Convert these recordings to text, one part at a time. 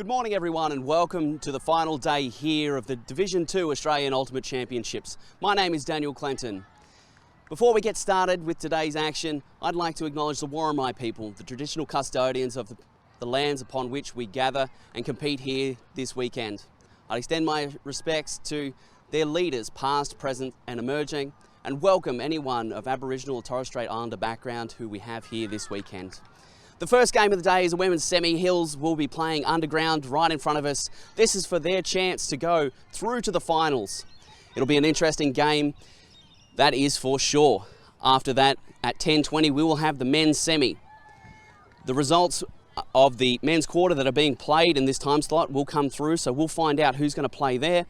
Good morning everyone and welcome to the final day here of the Division 2 Australian Ultimate Championships. My name is Daniel Clenton. Before we get started with today's action, I'd like to acknowledge the Worimi people, the traditional custodians of the lands upon which we gather and compete here this weekend. I extend my respects to their leaders, past, present and emerging, and welcome anyone of Aboriginal or Torres Strait Islander background who we have here this weekend. The first game of the day is a women's semi. Hills will be playing underground right in front of us. This is for their chance to go through to the finals. It'll be an interesting game, that is for sure. After that, at 10:20, we will have the men's semi. The results of the men's quarter that are being played in this time slot will come through, so we'll find out who's going to play there.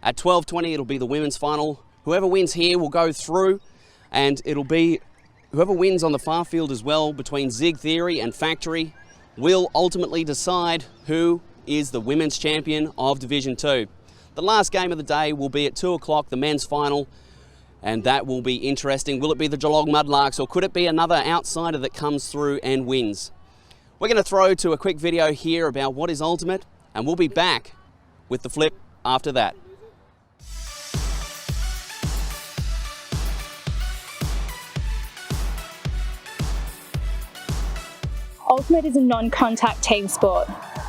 At 12:20, it'll be the women's final. Whoever wins here will go through, and it'll be whoever wins on the far field as well between Zig Theory and Factory will ultimately decide who is the women's champion of Division 2. The last game of the day will be at 2 o'clock, the men's final, and that will be interesting. Will it be the Geelong Mudlarks or could it be another outsider that comes through and wins? We're going to throw to a quick video here about what is ultimate, and we'll be back with the flip after that. Ultimate is a non-contact team sport,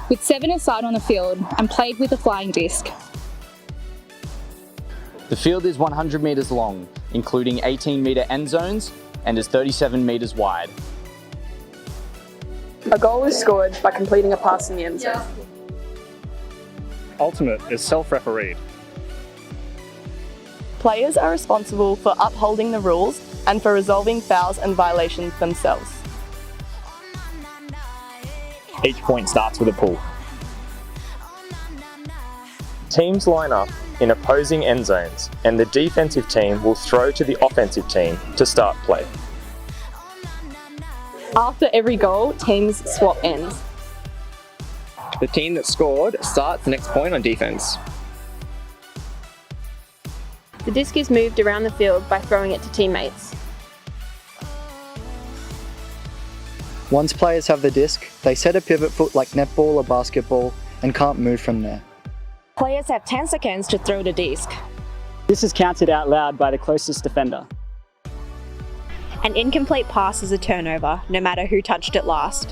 with 7-a-side on the field and played with a flying disc. The field is 100 metres long, including 18-metre end zones, and is 37 metres wide. A goal is scored by completing a pass in the end zone. Ultimate is self-refereed. Players are responsible for upholding the rules and for resolving fouls and violations themselves. Each point starts with a pull. Teams line up in opposing end zones, and the defensive team will throw to the offensive team to start play. After every goal, teams swap ends. The team that scored starts the next point on defense. The disc is moved around the field by throwing it to teammates. Once players have the disc, they set a pivot foot like netball or basketball and can't move from there. Players have 10 seconds to throw the disc. This is counted out loud by the closest defender. An incomplete pass is a turnover, no matter who touched it last.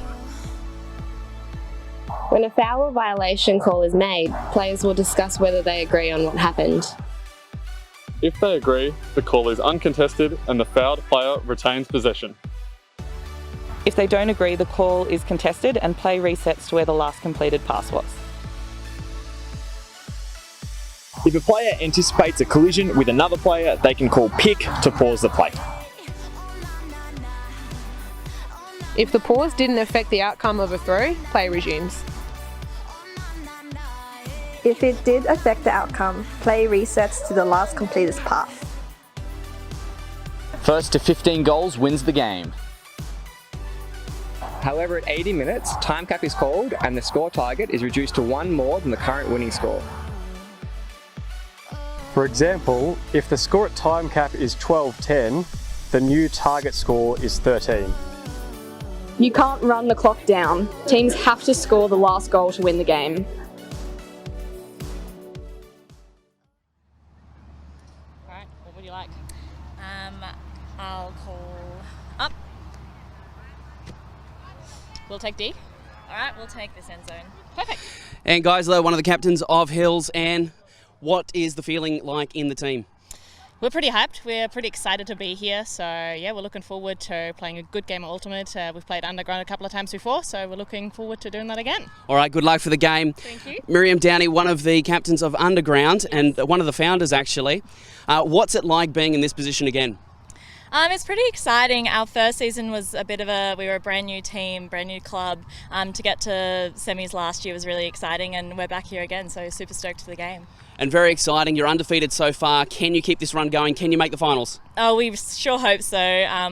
When a foul or violation call is made, players will discuss whether they agree on what happened. If they agree, the call is uncontested and the fouled player retains possession. If they don't agree, the call is contested and play resets to where the last completed pass was. If a player anticipates a collision with another player, they can call pick to pause the play. If the pause didn't affect the outcome of a throw, play resumes. If it did affect the outcome, play resets to the last completed pass. First to 15 goals wins the game. However, at 80 minutes, time cap is called and the score target is reduced to one more than the current winning score. For example, if the score at time cap is 12-10, the new target score is 13. You can't run the clock down. Teams have to score the last goal to win the game. Alright, what would you like? I'll call up. We'll take D. Alright, we'll take this end zone. Perfect. And Geisler, one of the captains of Hills, and what is the feeling like in the team? We're pretty hyped. We're pretty excited to be here. So yeah, we're looking forward to playing a good game of Ultimate. We've played Underground a couple of times before, so we're looking forward to doing that again. All right, good luck for the game. Thank you. Miriam Downey, one of the captains of Underground and one of the founders actually. What's it like being in this position again? It's pretty exciting. Our first season was a bit of we were a brand new team, brand new club. To get to semis last year was really exciting, and we're back here again, so super stoked for the game. And very exciting. You're undefeated so far. Can you keep this run going? Can you make the finals? Oh, we sure hope so.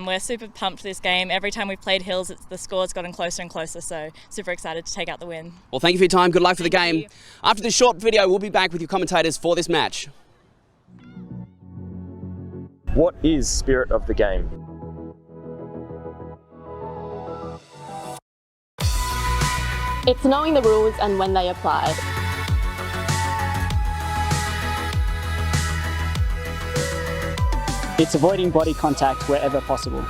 We're super pumped for this game. Every time we've played Hills, the score's gotten closer and closer, so super excited to take out the win. Well, thank you for your time. Good luck for the Thank game. you. After this short video, we'll be back with your commentators for this match. What is spirit of the game? It's knowing the rules and when they apply. It's avoiding body contact wherever possible.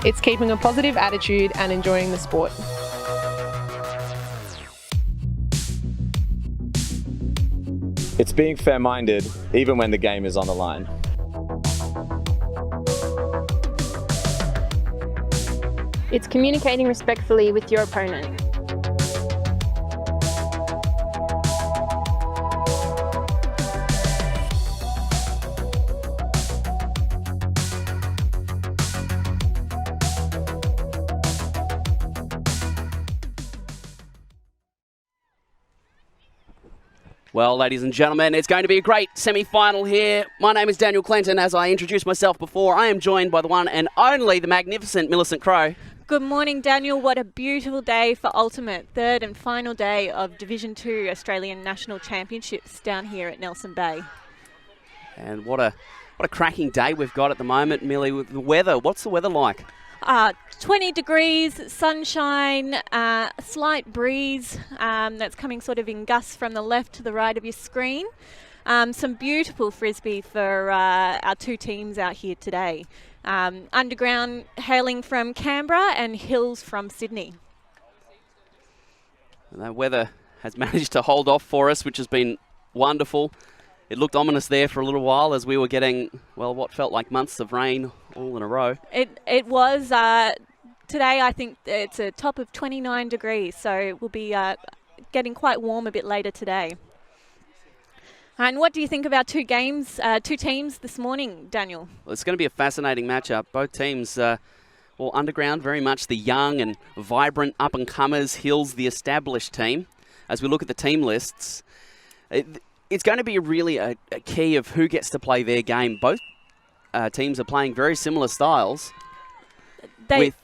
It's keeping a positive attitude and enjoying the sport. It's being fair-minded even when the game is on the line. It's communicating respectfully with your opponent. Well, ladies and gentlemen, it's going to be a great semi-final here. My name is Daniel Clinton. As I introduced myself before, I am joined by the one and only, the magnificent Millicent Crowe. Good morning, Daniel. What a beautiful day for Ultimate. Third and final day of Division 2 Australian National Championships down here at Nelson Bay. And what a cracking day we've got at the moment, Millie, with the weather. What's the weather like? 20 degrees, sunshine, slight breeze that's coming sort of in gusts from the left to the right of your screen. Some beautiful frisbee for our two teams out here today. Underground hailing from Canberra and Hills from Sydney. And that weather has managed to hold off for us, which has been wonderful. It looked ominous there for a little while as we were getting, well, what felt like months of rain all in a row. It was, today I think it's a top of 29 degrees, so we'll be getting quite warm a bit later today. And what do you think of our two teams this morning, Daniel? Well, it's going to be a fascinating matchup. Both teams, well, Underground, very much the young and vibrant up-and-comers, Hills, the established team. As we look at the team lists, it's going to be really a key of who gets to play their game. Both teams are playing very similar styles with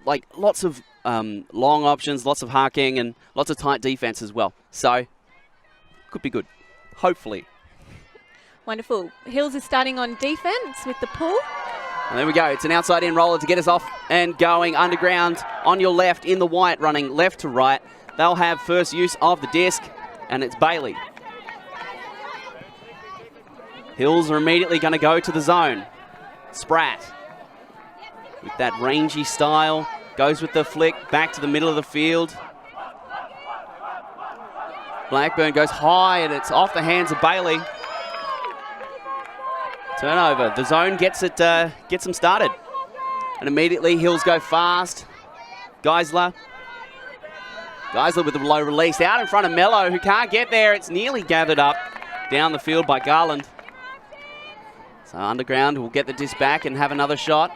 like lots of long options, lots of harking and lots of tight defense as well. So, could be good, hopefully. Wonderful. Hills is starting on defense with the pull. And there we go. It's an outside-in roller to get us off and going. Underground on your left in the white, running left to right. They'll have first use of the disc, and it's Bailey. Hills are immediately going to go to the zone. Spratt, with that rangy style, goes with the flick back to the middle of the field. Blackburn goes high and it's off the hands of Bailey. Turnover. The zone gets them started. And immediately Hills go fast. Geisler with the low release out in front of Mello, who can't get there. It's nearly gathered up down the field by Garland. So Underground will get the disc back and have another shot.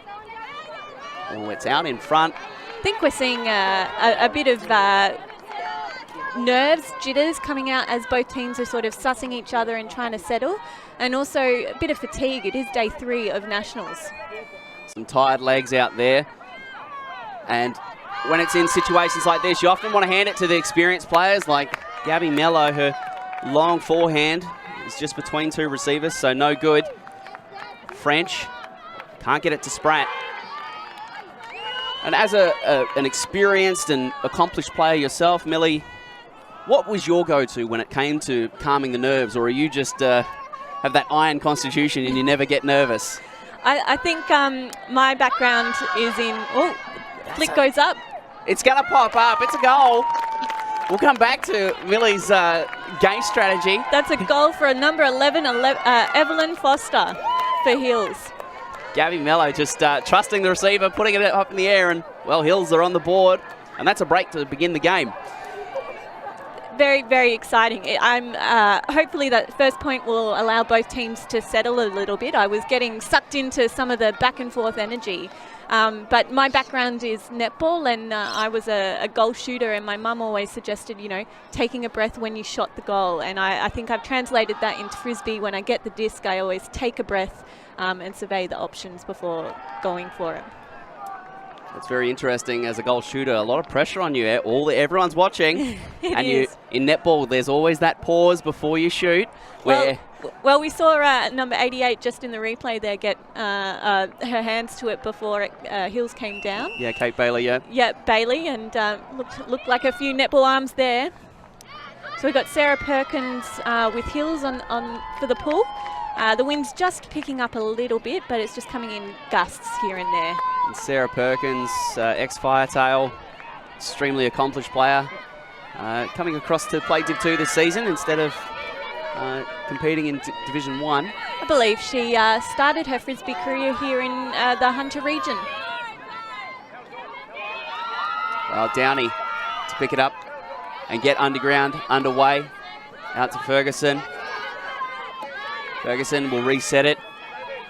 Oh, it's out in front. I think we're seeing a bit of nerves, jitters coming out as both teams are sort of sussing each other and trying to settle. And also a bit of fatigue. It is day 3 of Nationals. Some tired legs out there. And when it's in situations like this, you often want to hand it to the experienced players like Gabby Mello. Her long forehand is just between two receivers, so no good. French can't get it to Spratt. And as an experienced and accomplished player yourself, Millie, what was your go-to when it came to calming the nerves, or are you just have that iron constitution and you never get nervous? I think my background is in... Oh, flick goes up. It's going to pop up. It's a goal. We'll come back to Millie's game strategy. That's a goal for a number 11, Evelyn Foster for Hills. Gabby Mello just trusting the receiver, putting it up in the air, and, well, Hills are on the board. And that's a break to begin the game. Very, very exciting. Hopefully that first point will allow both teams to settle a little bit. I was getting sucked into some of the back and forth energy. But my background is netball, and I was a goal shooter, and my mum always suggested, taking a breath when you shot the goal. And I think I've translated that into Frisbee. When I get the disc, I always take a breath and survey the options before going for it. That's very interesting as a goal shooter. A lot of pressure on you. Everyone's watching. In netball, there's always that pause before you shoot where Well, we saw number 88 just in the replay there get her hands to it before Hills came down. Yeah, Kate Bailey, yeah. Yeah, Bailey, and looked like a few netball arms there. So we've got Sarah Perkins with Hills on for the pull. The wind's just picking up a little bit, but it's just coming in gusts here and there. And Sarah Perkins, ex-Firetail, extremely accomplished player, coming across to play Div 2 this season instead of competing in Division 1. I believe she started her Frisbee career here in the Hunter region. Well, Downey to pick it up and get underground underway. Out to Ferguson. Ferguson will reset it.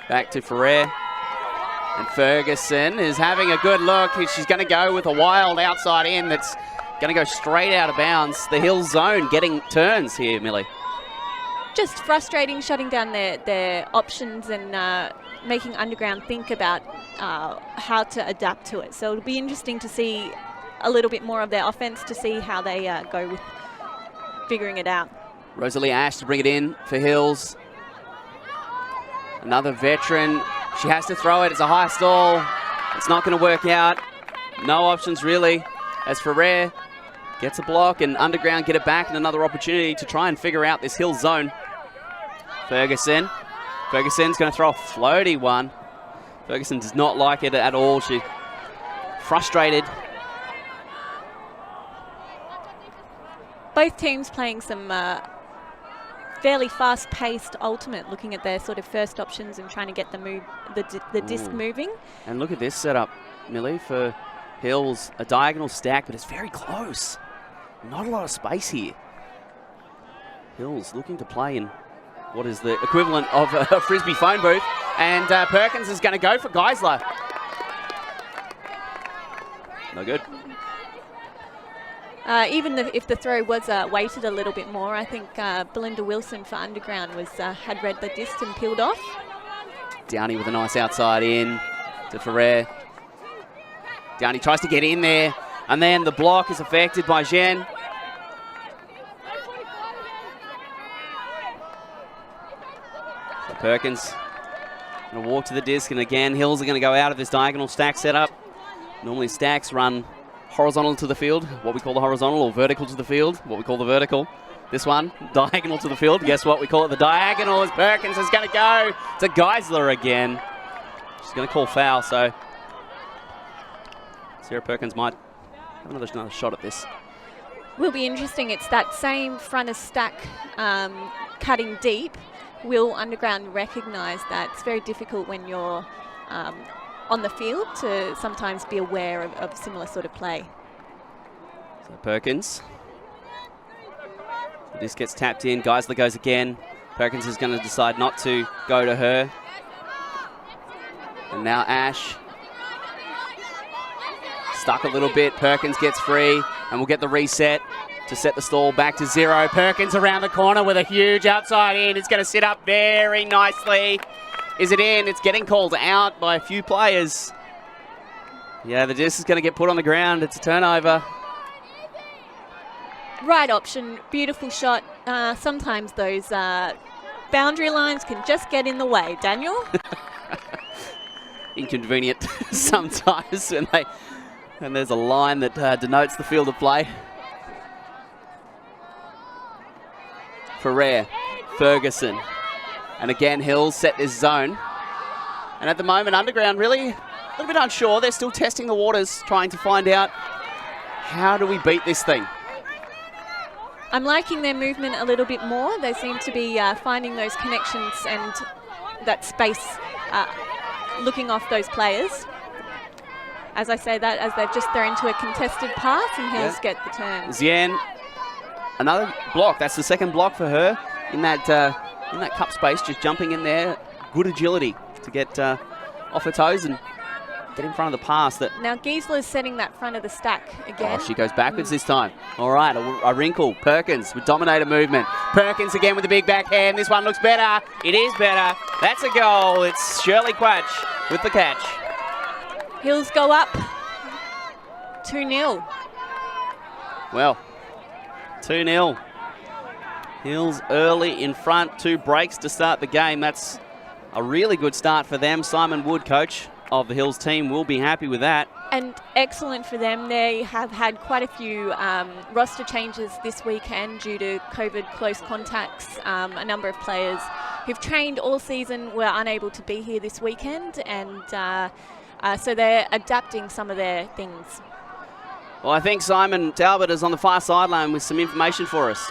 Back to Ferrer. And Ferguson is having a good look. She's going to go with a wild outside in that's going to go straight out of bounds. The Hills zone getting turns here, Millie. Just frustrating, shutting down their options and making Underground think about how to adapt to it. So it'll be interesting to see a little bit more of their offense to see how they go with figuring it out. Rosalie Ash to bring it in for Hills. Another veteran. She has to throw it. It's a high stall. It's not going to work out. No options really. As Ferrer gets a block and Underground get it back and another opportunity to try and figure out this Hills zone. Ferguson. Ferguson's going to throw a floaty one. Ferguson does not like it at all. She's frustrated. Both teams playing some fairly fast-paced ultimate, looking at their sort of first options and trying to get the disc moving. And look at this setup, Millie, for Hills. A diagonal stack, but it's very close. Not a lot of space here. Hills looking to play in what is the equivalent of a Frisbee phone booth. And Perkins is going to go for Geisler. No good. Even if the throw was weighted a little bit more, I think Belinda Wilson for Underground had read the disc and peeled off. Downey with a nice outside in to Ferrer. Downey tries to get in there, and then the block is affected by Jen. So Perkins going to walk to the disc, and again, Hills are going to go out of this diagonal stack setup. Normally stacks run horizontal to the field, what we call the horizontal, or vertical to the field, what we call the vertical. This one, diagonal to the field. Guess what? We call it the diagonal as Perkins is going to go to Geisler again. She's going to call foul, so Sarah Perkins might have another shot at this. Will be interesting. It's that same front of stack cutting deep. Will Underground recognise that? It's very difficult when you're on the field to sometimes be aware of similar sort of play. So Perkins. This gets tapped in. Geisler goes again. Perkins is going to decide not to go to her. And now Ash. Stuck a little bit. Perkins gets free. And we'll get the reset to set the stall back to 0. Perkins around the corner with a huge outside in. It's going to sit up very nicely. Is it in? It's getting called out by a few players. Yeah, the disc is going to get put on the ground. It's a turnover. Right option, beautiful shot. Sometimes those boundary lines can just get in the way, Daniel. Inconvenient sometimes when there's a line that denotes the field of play. Ferrer, Ferguson. And again, Hills set this zone. And at the moment, Underground really a little bit unsure. They're still testing the waters, trying to find out how do we beat this thing. I'm liking their movement a little bit more. They seem to be finding those connections and that space, looking off those players. As I say that, as they've just thrown to a contested pass and Hills get the turn. Zien, another block. That's the second block for her in that cup space, just jumping in there. Good agility to get off her toes and get in front of the pass. Now Geisler's setting that front of the stack again. Oh, she goes backwards this time. All right, a wrinkle. Perkins with dominator movement. Perkins again with the big backhand. This one looks better. It is better. That's a goal. It's Shirley Quatch with the catch. Hills go up 2-0. Well, 2-0. Hills early in front, 2 breaks to start the game. That's a really good start for them. Simon Wood, coach of the Hills team, will be happy with that. And excellent for them. They have had quite a few roster changes this weekend due to COVID close contacts. A number of players who've trained all season were unable to be here this weekend, and so they're adapting some of their things. Well, I think Simon Talbot is on the far sideline with some information for us.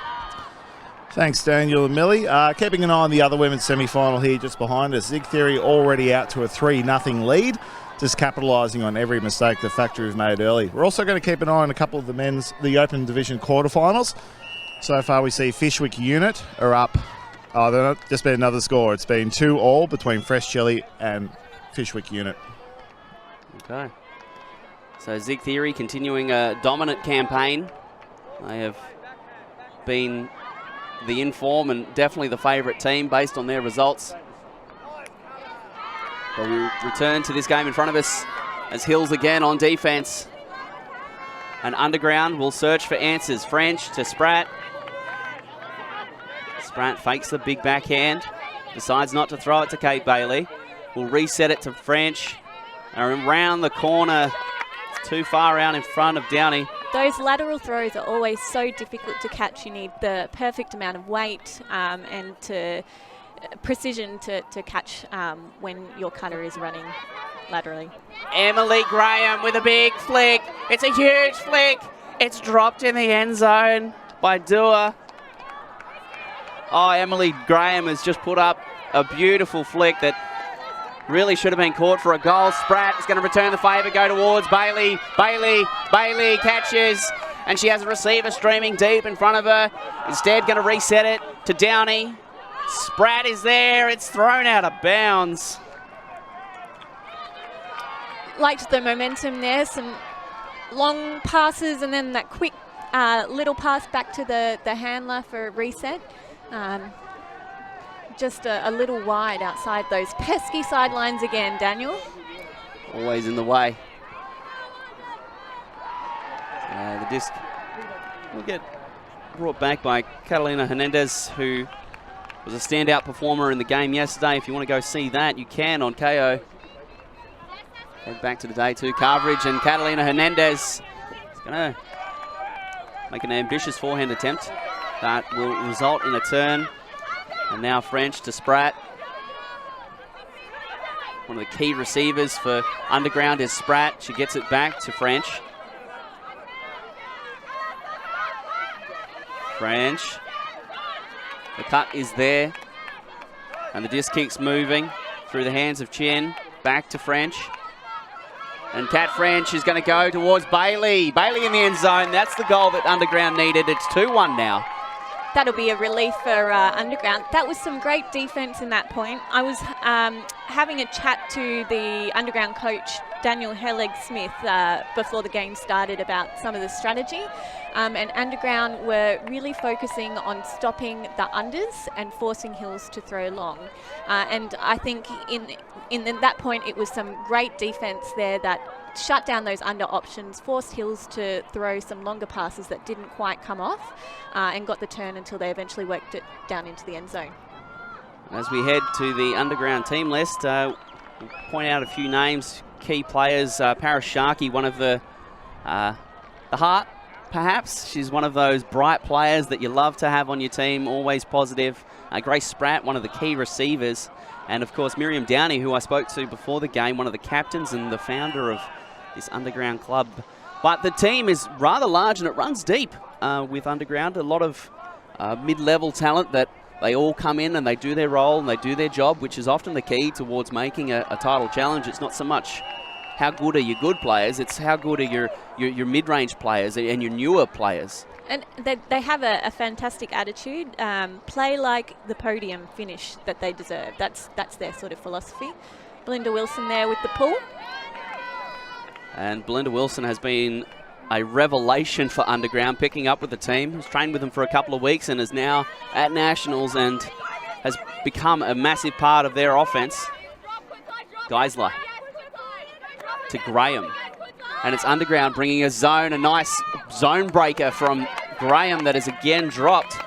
Thanks, Daniel and Millie. Keeping an eye on the other women's semi-final here just behind us. Zig Theory already out to a 3-0 lead, just capitalising on every mistake the factory have made early. We're also going to keep an eye on a couple of the Open Division quarterfinals. So far we see Fishwick Unit are up. Oh, they're not just been another score. It's been 2-2 between Fresh Chili and Fishwick Unit. Okay. So Zig Theory continuing a dominant campaign. They have been the inform and definitely the favourite team based on their results. But we return to this game in front of us as Hills again on defence. And Underground will search for answers. French to Spratt. Spratt fakes the big backhand. Decides not to throw it to Kate Bailey. Will reset it to French. Around the corner. It's too far out in front of Downey. Those lateral throws are always so difficult to catch. You need the perfect amount of weight and precision to catch when your cutter is running laterally. Emily Graham with a big flick. It's a huge flick. It's dropped in the end zone by Dua. Oh, Emily Graham has just put up a beautiful flick that really should have been caught for a goal. Spratt is going to return the favour, go towards Bailey. Bailey catches, and she has a receiver streaming deep in front of her. Instead, going to reset it to Downey. Spratt is there. It's thrown out of bounds. Liked the momentum there. Some long passes and then that quick little pass back to the handler for a reset. Just a little wide outside those pesky sidelines again, Daniel. Always in the way. The disc will get brought back by Catalina Hernandez, who was a standout performer in the game yesterday. If you want to go see that, you can on Kayo. Head back to the day 2 coverage, and Catalina Hernandez is going to make an ambitious forehand attempt that will result in a turn. And now French to Spratt. One of the key receivers for Underground is Spratt. She gets it back to French. French. The cut is there. And the disc keeps moving through the hands of Chen. Back to French. And Kat French is going to go towards Bailey. Bailey in the end zone. That's the goal that Underground needed. It's 2-1 now. That'll be a relief for Underground. That was some great defence in that point. I was having a chat to the Underground coach, Daniel Helleg-Smith, before the game started about some of the strategy. And Underground were really focusing on stopping the unders and forcing Hills to throw long. And I think in that point, it was some great defence there that shut down those under options, forced Hills to throw some longer passes that didn't quite come off, and got the turn until they eventually worked it down into the end zone. As we head to the Underground team list, we'll point out a few names, key players. Paris Sharkey, one of the heart, perhaps. She's one of those bright players that you love to have on your team, always positive. Grace Spratt, one of the key receivers. And of course, Miriam Downey, who I spoke to before the game, one of the captains and the founder of this Underground club. But the team is rather large and it runs deep with Underground. A lot of mid-level talent that they all come in and they do their role and they do their job, which is often the key towards making a title challenge. It's not so much how good are your good players, it's how good are your mid-range players and your newer players. And they have a fantastic attitude. Play like the podium finish that they deserve. That's their sort of philosophy. Belinda Wilson there with the pull. And Belinda Wilson has been a revelation for Underground, picking up with the team. Has trained with them for a couple of weeks and is now at Nationals and has become a massive part of their offense. Geisler to Graham. And it's Underground bringing a zone, a nice zone breaker from Graham that is again dropped.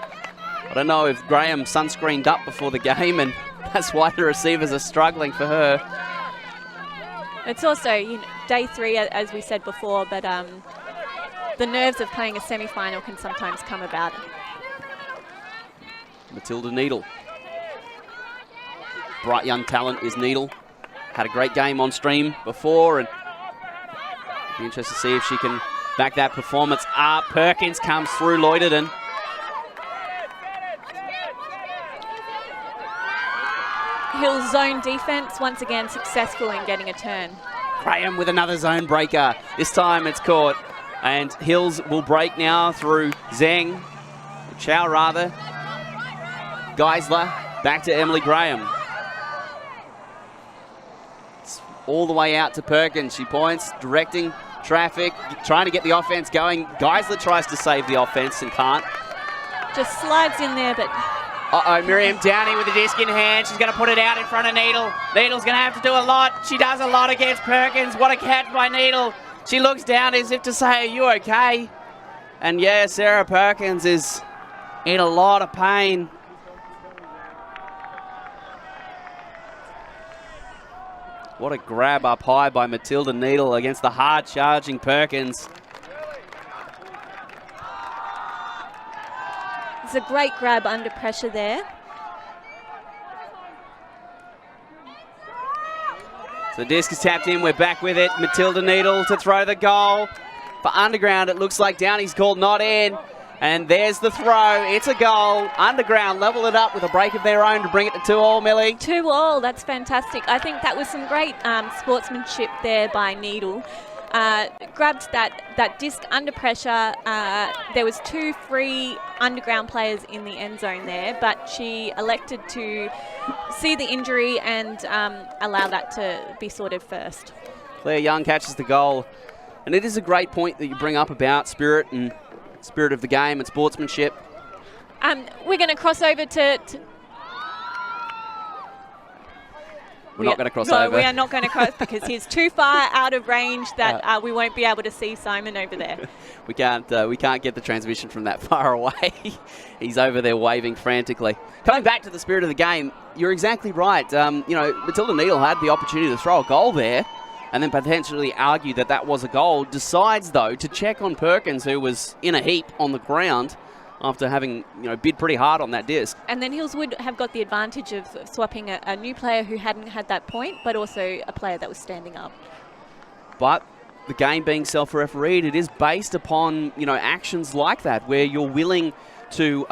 I don't know if Graham sunscreened up before the game, and that's why the receivers are struggling for her. It's also day 3, as we said before, but the nerves of playing a semi-final can sometimes come about. Matilda Needle. Bright young talent is Needle. Had a great game on stream before, and be interested to see if she can back that performance up. Perkins comes through Loiterton. Hill's zone defense once again successful in getting a turn. Graham with another zone breaker. This time it's caught, and Hills will break now through Zheng, Chow rather. Geisler back to Emily Graham. It's all the way out to Perkins. She points, directing traffic, trying to get the offense going. Geisler tries to save the offense and can't. Just slides in there, but... Uh-oh, Miriam Downey with the disc in hand. She's going to put it out in front of Needle. Needle's going to have to do a lot. She does a lot against Perkins. What a catch by Needle. She looks down as if to say, are you okay? And yeah, Sarah Perkins is in a lot of pain. What a grab up high by Matilda Needle against the hard-charging Perkins. It's a great grab under pressure there. So the disc is tapped in. We're back with it. Matilda Needle to throw the goal. For Underground, it looks like Downey's called not in. And there's the throw. It's a goal. Underground level it up with a break of their own to bring it to 2-2, Millie. 2-2, that's fantastic. I think that was some great sportsmanship there by Needle. Grabbed that disc under pressure. There was 2 free Underground players in the end zone there, but she elected to see the injury and allow that to be sorted first. Claire Young catches the goal. And it is a great point that you bring up about spirit of the game and sportsmanship. We're going to cross over to We're not going to cross over. We are not going to cross because he's too far out of range that we won't be able to see Simon over there. We can't get the transmission from that far away. He's over there waving frantically. Coming back to the spirit of the game, you're exactly right. Matilda Needle had the opportunity to throw a goal there and then potentially argue that that was a goal. Decides, though, to check on Perkins, who was in a heap on the ground after having bid pretty hard on that disc. And then Hills would have got the advantage of swapping a new player who hadn't had that point, but also a player that was standing up. But the game being self-refereed, it is based upon actions like that, where you're willing to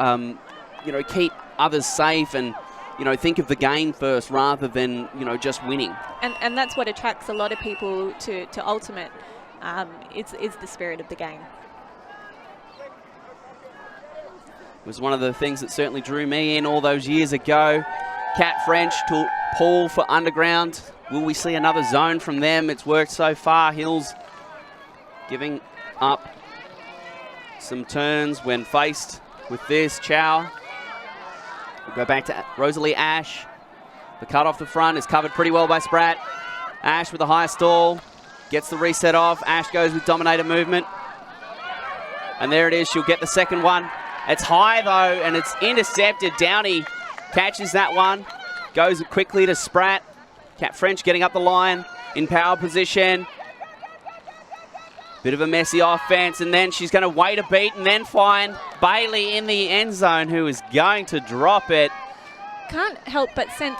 keep others safe and think of the game first rather than just winning. And that's what attracts a lot of people to Ultimate. Is the spirit of the game. It was one of the things that certainly drew me in all those years ago. Kat French to Paul for Underground. Will we see another zone from them? It's worked so far. Hills giving up some turns when faced with this. Chow. We'll go back to Rosalie Ash. The cut off the front is covered pretty well by Spratt. Ash with a high stall. Gets the reset off. Ash goes with dominator movement. And there it is. She'll get the second one. It's high, though, and it's intercepted. Downey catches that one. Goes quickly to Spratt. Kat French getting up the line in power position. Bit of a messy offense, and then she's going to wait a beat and then find Bailey in the end zone, who is going to drop it. Can't help but sense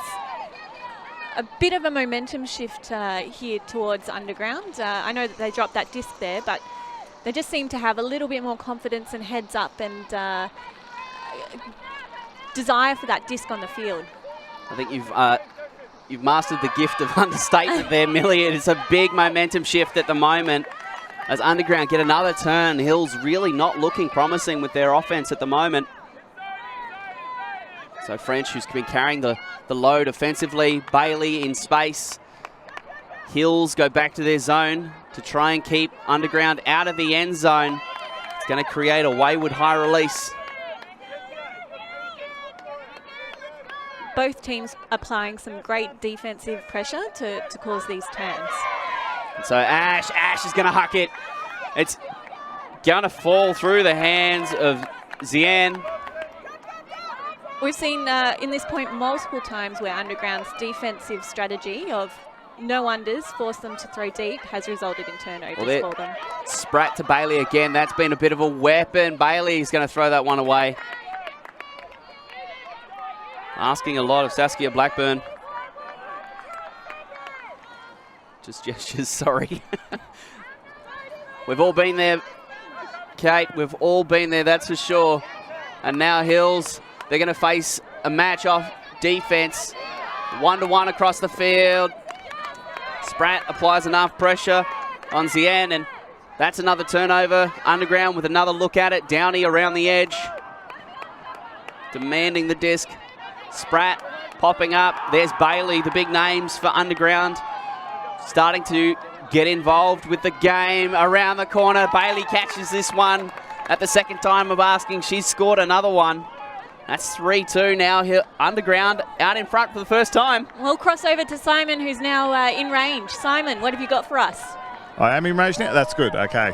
a bit of a momentum shift here towards Underground. I know that they dropped that disc there, but they just seem to have a little bit more confidence and heads up and desire for that disc on the field. I think you've mastered the gift of understatement there, Millie. It is a big momentum shift at the moment. As Underground get another turn, Hills really not looking promising with their offense at the moment. So French, who's been carrying the load offensively, Bailey in space. Hills go back to their zone to try and keep Underground out of the end zone. It's going to create a wayward high release. Both teams applying some great defensive pressure to cause these turns. So Ash is going to huck it. It's going to fall through the hands of Zien. We've seen in this point multiple times where Underground's defensive strategy of no unders, force them to throw deep, has resulted in turnovers for them. Spratt to Bailey again. That's been a bit of a weapon. Bailey's going to throw that one away. Asking a lot of Saskia Blackburn. Just gestures, sorry. We've all been there, Kate. We've all been there, that's for sure. And now Hills, they're going to face a match off defense. 1-to-1 across the field. Spratt applies enough pressure on Zien, and that's another turnover. Underground with another look at it. Downey around the edge, demanding the disc. Spratt popping up. There's Bailey, the big names for Underground, starting to get involved with the game. Around the corner, Bailey catches this one at the second time of asking. She's scored another one. That's 3-2 now. Underground out in front for the first time. We'll cross over to Simon, who's now in range. Simon, what have you got for us? I am in range now? That's good, okay.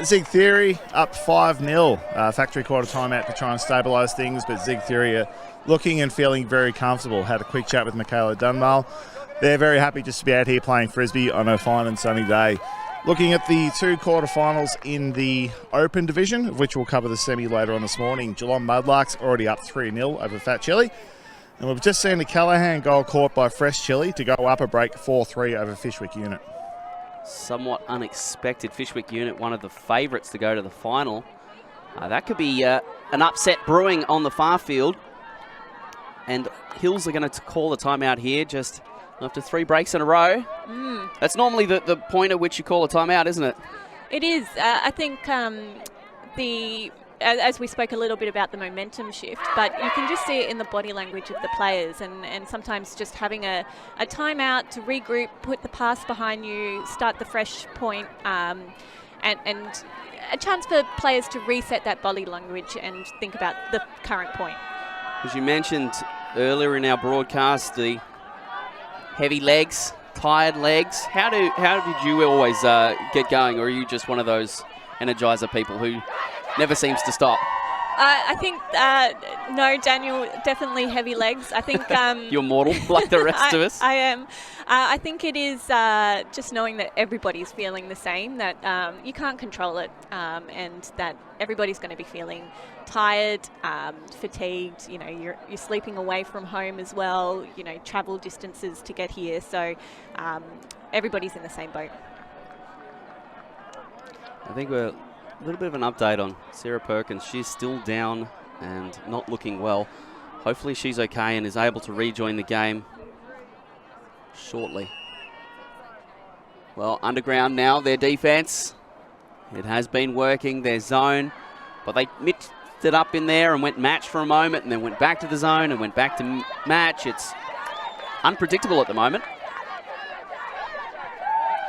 Zig Theory up 5-0. Factory quarter timeout to try and stabilise things, but Zig Theory are looking and feeling very comfortable. Had a quick chat with Michaela Dunmale. They're very happy just to be out here playing frisbee on a fine and sunny day. Looking at the 2 quarterfinals in the Open division, of which we'll cover the semi later on this morning. Geelong Mudlarks already up 3-0 over Fat Chili. And we've just seen the Callaghan goal caught by Fresh Chili to go up a break 4-3 over Fishwick Unit. Somewhat unexpected. Fishwick Unit, one of the favourites to go to the final. That could be an upset brewing on the far field. And Hills are going to call the timeout here just after 3 breaks in a row. That's normally the point at which you call a timeout, isn't it? It is. I think as we spoke a little bit about the momentum shift, but you can just see it in the body language of the players, and sometimes just having a timeout to regroup, put the past behind you, start the fresh point, and a chance for players to reset that body language and think about the current point. As you mentioned earlier in our broadcast, the heavy legs, tired legs. How did you always get going, or are you just one of those energizer people who never seems to stop? I think, no, Daniel, definitely heavy legs. I think... You're mortal, like the rest of us. I am. I think it is just knowing that everybody's feeling the same, that you can't control it, and that everybody's going to be feeling tired, fatigued. You know, you're sleeping away from home as well, you know, travel distances to get here. So everybody's in the same boat. I think we're... a little bit of an update on Sarah Perkins. She's still down and not looking well. Hopefully she's okay and is able to rejoin the game shortly. Well, Underground now, their defense. It has been working, their zone, but they mixed it up in there and went match for a moment and then went back to the zone and went back to match. It's unpredictable at the moment.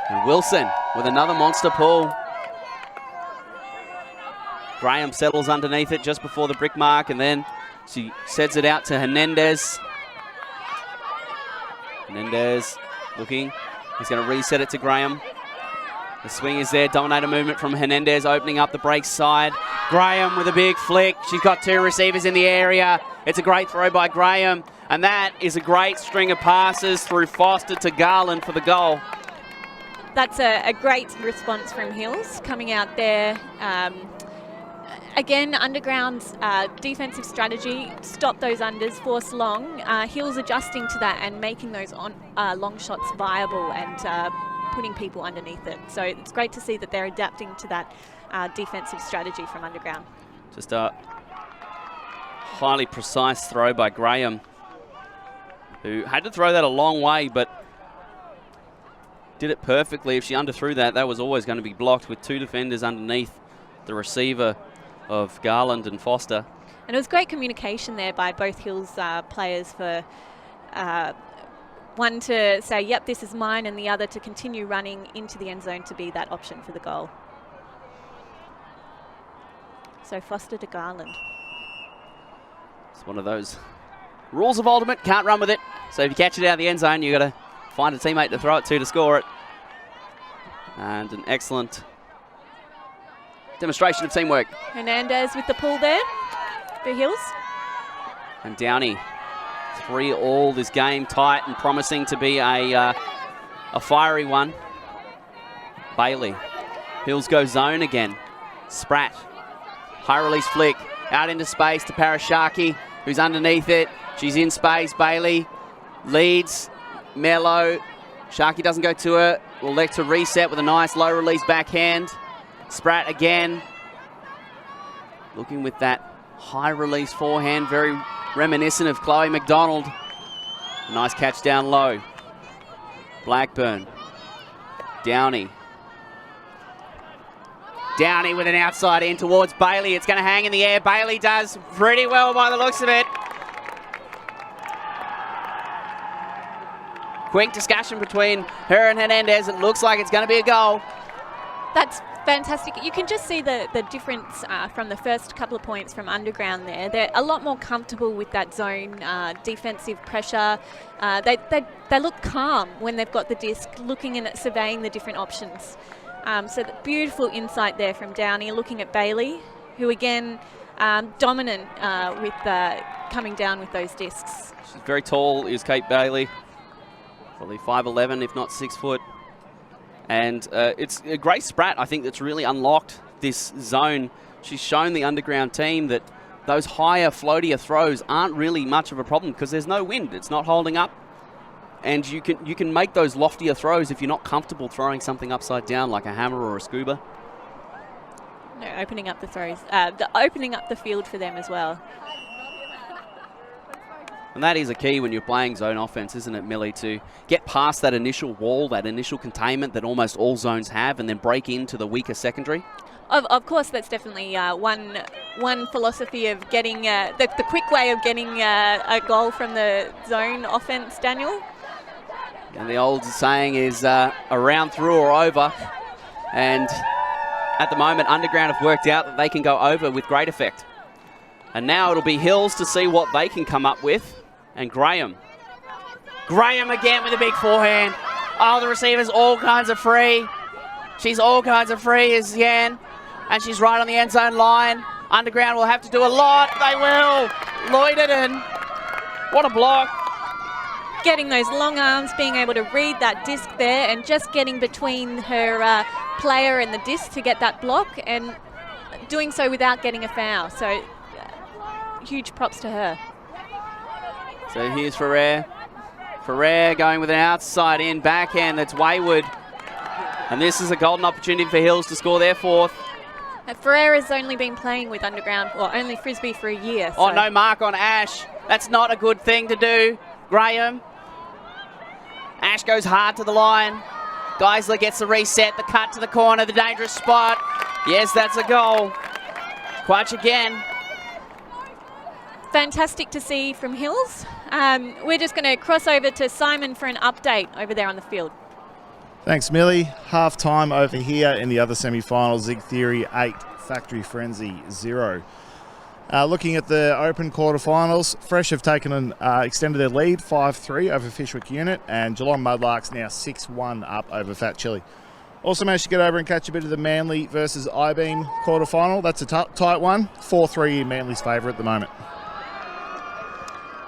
And Wilson with another monster pull. Graham settles underneath it just before the brick mark, and then she sets it out to Hernandez. Hernandez looking. He's going to reset it to Graham. The swing is there. Dominator movement from Hernandez, opening up the break side. Graham with a big flick. She's got 2 receivers in the area. It's a great throw by Graham, and that is a great string of passes through Foster to Garland for the goal. That's a great response from Hills coming out there. Again, Underground's defensive strategy, stop those unders, force long. Hills adjusting to that and making those long shots viable and putting people underneath it. So it's great to see that they're adapting to that defensive strategy from Underground. Just a highly precise throw by Graham, who had to throw that a long way, but did it perfectly. If she underthrew that, that was always going to be blocked with 2 defenders underneath the receiver of Garland and Foster. And it was great communication there by both Hills players, for one to say, yep, this is mine, and the other to continue running into the end zone to be that option for the goal. So Foster to Garland. It's one of those rules of ultimate, can't run with it. So if you catch it out of the end zone, you've got to find a teammate to throw it to score it. And an excellent demonstration of teamwork. Hernandez with the pull there for Hills. And Downey, 3-all this game, tight and promising to be a fiery one. Bailey. Hills go zone again. Spratt. High release flick. Out into space to Parashaki, who's underneath it. She's in space. Bailey leads. Mello. Sharkey doesn't go to her. Will elect to reset with a nice low release backhand. Spratt again. Looking with that high release forehand, very reminiscent of Chloe McDonald. Nice catch down low. Blackburn. Downey. Downey with an outside in towards Bailey. It's going to hang in the air. Bailey does pretty well by the looks of it. Quick discussion between her and Hernandez. It looks like it's going to be a goal. That's fantastic. You can just see the difference from the first couple of points from underground there. They're a lot more comfortable with that zone defensive pressure. They look calm when they've got the disc, looking and surveying the different options. So the beautiful insight there from Downey, looking at Bailey, who again dominant with coming down with those discs. She's very tall, is Kate Bailey. Probably 5'11", if not 6 foot. And it's a great Spratt, I think, that's really unlocked this zone. She's shown the underground team that those higher, floatier throws aren't really much of a problem because there's no wind. It's not holding up. And you can make those loftier throws if you're not comfortable throwing something upside down like a hammer or a scuba. No, opening up the throws, opening up the field for them as well. And that is a key when you're playing zone offense, isn't it, Millie, to get past that initial wall, that initial containment that almost all zones have, and then break into the weaker secondary? Of course, that's definitely one philosophy of getting the quick way of getting a goal from the zone offense, Daniel. And the old saying is a round through or over. And at the moment, underground have worked out that they can go over with great effect. And now it'll be Hills to see what they can come up with. And Graham. Graham again with a big forehand. Oh, the receiver's all kinds of free. She's all kinds of free is Yan. And she's right on the end zone line. Underground will have to do a lot. They will. Lloyderton. What a block. Getting those long arms, being able to read that disc there and just getting between her player and the disc to get that block and doing so without getting a foul. So huge props to her. So here's Ferrer. Ferrer going with an outside in backhand that's wayward. And this is a golden opportunity for Hills to score their fourth. Ferrer has only been playing with underground, or only Frisbee for a year. Oh, no mark on Ash. That's not a good thing to do. Graham. Ash goes hard to the line. Geisler gets the reset, the cut to the corner, the dangerous spot. Yes, that's a goal. Quatch again. Fantastic to see from Hills. We're just going to cross over to Simon for an update over there on the field. Thanks, Millie. Half time over here in the other semi-final. Zig Theory 8, Factory Frenzy 0. Looking at the open quarterfinals, Fresh have extended their lead 5-3 over Fishwick Unit, and Geelong Mudlarks now 6-1 up over Fat Chili. Also managed to get over and catch a bit of the Manly versus I-Beam quarterfinal. That's a tight one. 4-3 in Manly's favour at the moment.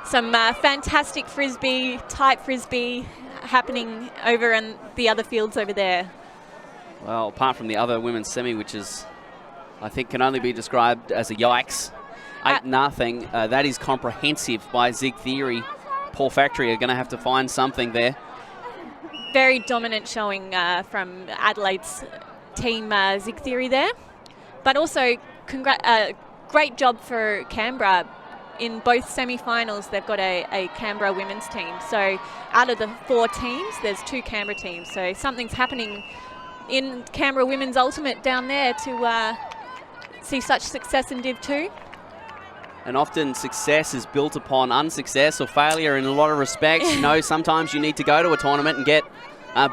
Some fantastic frisbee, tight frisbee happening over in the other fields over there. Well, apart from the other women's semi, which is, I think, can only be described as a yikes. 8-0. That is comprehensive by Zig Theory. Paul Factory are going to have to find something there. Very dominant showing from Adelaide's team, Zig Theory there. But also, great job for Canberra. In both semi-finals, they've got a Canberra women's team. So out of the 4 teams, there's 2 Canberra teams. So something's happening in Canberra Women's Ultimate down there to see such success in Div 2. And often success is built upon unsuccess or failure in a lot of respects. You know, sometimes you need to go to a tournament and get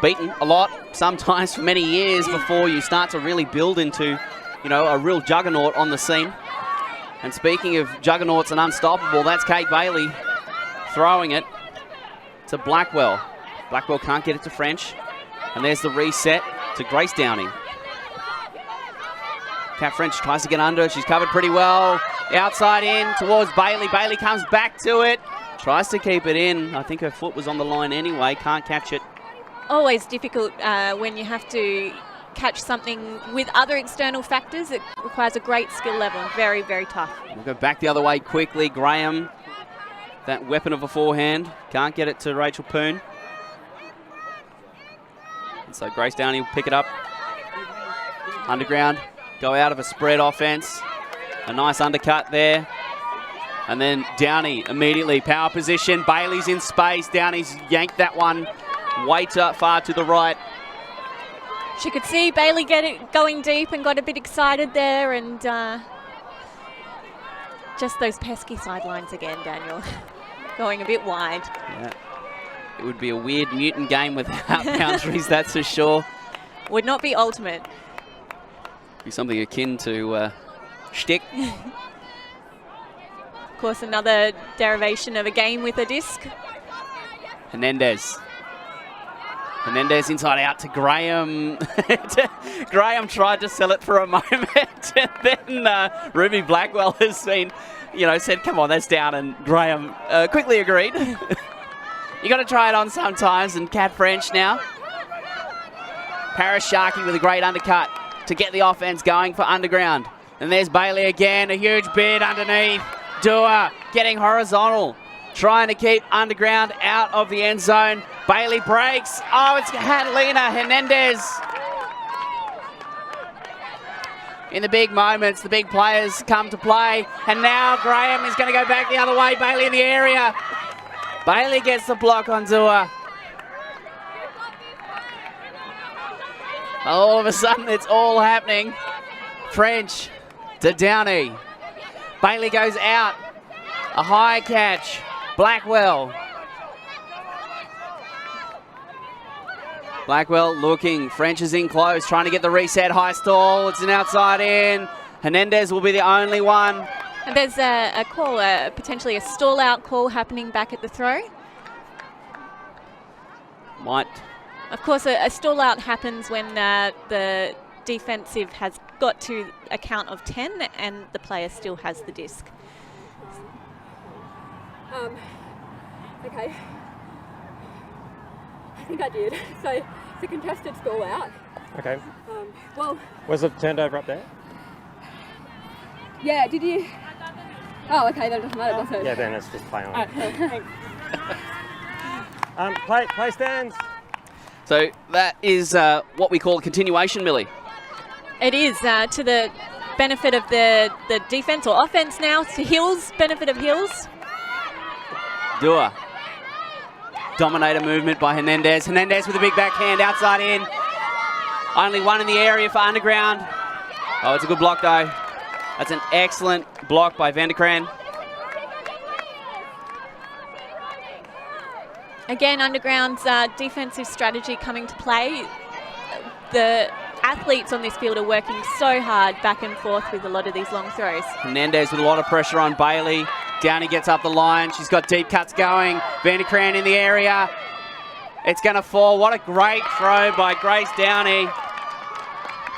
beaten a lot, sometimes for many years before you start to really build into, you know, a real juggernaut on the scene. And speaking of juggernauts and unstoppable, that's Kate Bailey throwing it to Blackwell. Blackwell can't get it to French. And there's the reset to Grace Downey. Kat French tries to get under. She's covered pretty well. Outside in towards Bailey. Bailey comes back to it. Tries to keep it in. I think her foot was on the line anyway. Can't catch it. Always difficult when you have to catch something with other external factors. It requires a great skill level and very, very tough. We'll go back the other way quickly. Graham, that weapon of a forehand. Can't get it to Rachel Poon. And so Grace Downey will pick it up. Underground, go out of a spread offense. A nice undercut there. And then Downey immediately power position. Bailey's in space. Downey's yanked that one way too far to the right. She could see Bailey going deep and got a bit excited there, and just those pesky sidelines again, Daniel. Going a bit wide. Yeah. It would be a weird Newton game without boundaries, that's for sure. Would not be ultimate. Be something akin to shtick. Of course, another derivation of a game with a disc. Hernandez inside out to Graham. Graham tried to sell it for a moment, and then Ruby Blackwell has said, come on, that's down, and Graham quickly agreed. You got to try it on sometimes, and Kat French now. Paris Sharkey with a great undercut to get the offense going for Underground. And there's Bailey again, a huge bid underneath. Dua getting horizontal, trying to keep Underground out of the end zone. Bailey breaks. Oh, it's Catalina Hernandez. In the big moments, the big players come to play. And now Graham is going to go back the other way. Bailey in the area. Bailey gets the block on Dua. All of a sudden, it's all happening. French to Downey. Bailey goes out. A high catch. Blackwell. Blackwell looking. French is in close, trying to get the reset. High stall. It's an outside in. Hernandez will be the only one. And there's a call, potentially a stall out call happening back at the throw. Might. Of course, a stall out happens when the defensive has got to a count of 10 and the player still has the disc. Okay. I think I did. So it's a contested stall out. Okay. Well, Was it turned over up there? yeah, did you? Oh, okay, that doesn't matter, does it? Yeah, then it's just play on. Alright, thanks. Play stands. So that is what we call a continuation, Millie. It is to the benefit of the defense or offense now, to Hills, benefit of Hills. Dua. Dominator movement by Hernandez. Hernandez with a big backhand outside in. Only one in the area for Underground. Oh, it's a good block though. That's an excellent block by Vanderkran. Again, Underground's defensive strategy coming to play. The athletes on this field are working so hard back and forth with a lot of these long throws. Hernandez with a lot of pressure on Bailey. Downey gets up the line. She's got deep cuts going. Vanderkran in the area. It's going to fall. What a great throw by Grace Downey.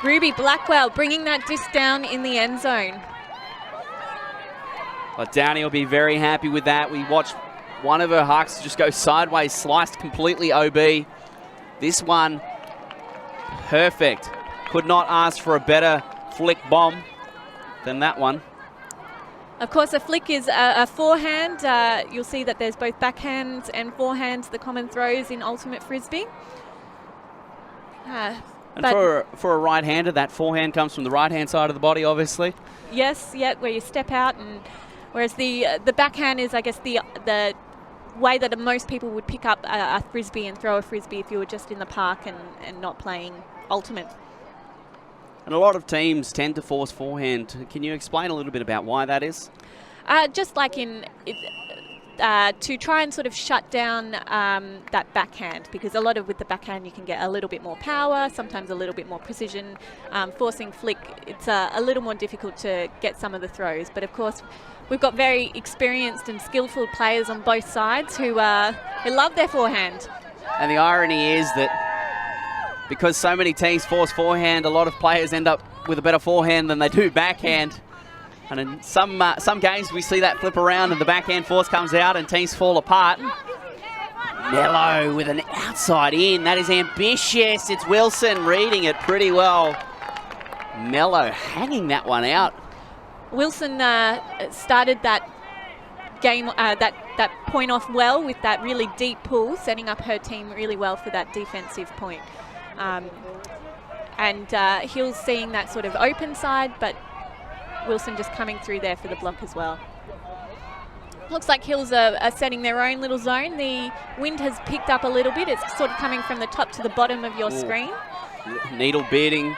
Ruby Blackwell bringing that disc down in the end zone. Well, Downey will be very happy with that. We watched one of her hucks just go sideways, sliced completely OB. This one, perfect. Could not ask for a better flick bomb than that one. Of course, a flick is a forehand. You'll see that there's both backhands and forehands, the common throws in Ultimate Frisbee. And for a right-hander, that forehand comes from the right-hand side of the body, obviously. Yes, yeah, where you step out, and whereas the backhand is, I guess, the way that most people would pick up a frisbee and throw a frisbee if you were just in the park and not playing Ultimate. And a lot of teams tend to force forehand. Can you explain a little bit about why that is? Just like to try and sort of shut down that backhand, because a lot of with the backhand you can get a little bit more power, sometimes a little bit more precision. Forcing flick, it's a little more difficult to get some of the throws. But of course, we've got very experienced and skillful players on both sides who love their forehand. And the irony is that because so many teams force forehand, a lot of players end up with a better forehand than they do backhand. And in some games we see that flip around and the backhand force comes out and teams fall apart. Mello with an outside in. That is ambitious. It's Wilson reading it pretty well. Mello hanging that one out. Wilson started that game, that point off well with that really deep pull, setting up her team really well for that defensive point. And Hills seeing that sort of open side, but Wilson just coming through there for the block as well. Looks like Hills are setting their own little zone. The wind has picked up a little bit. It's sort of coming from the top to the bottom of your screen. Needle beating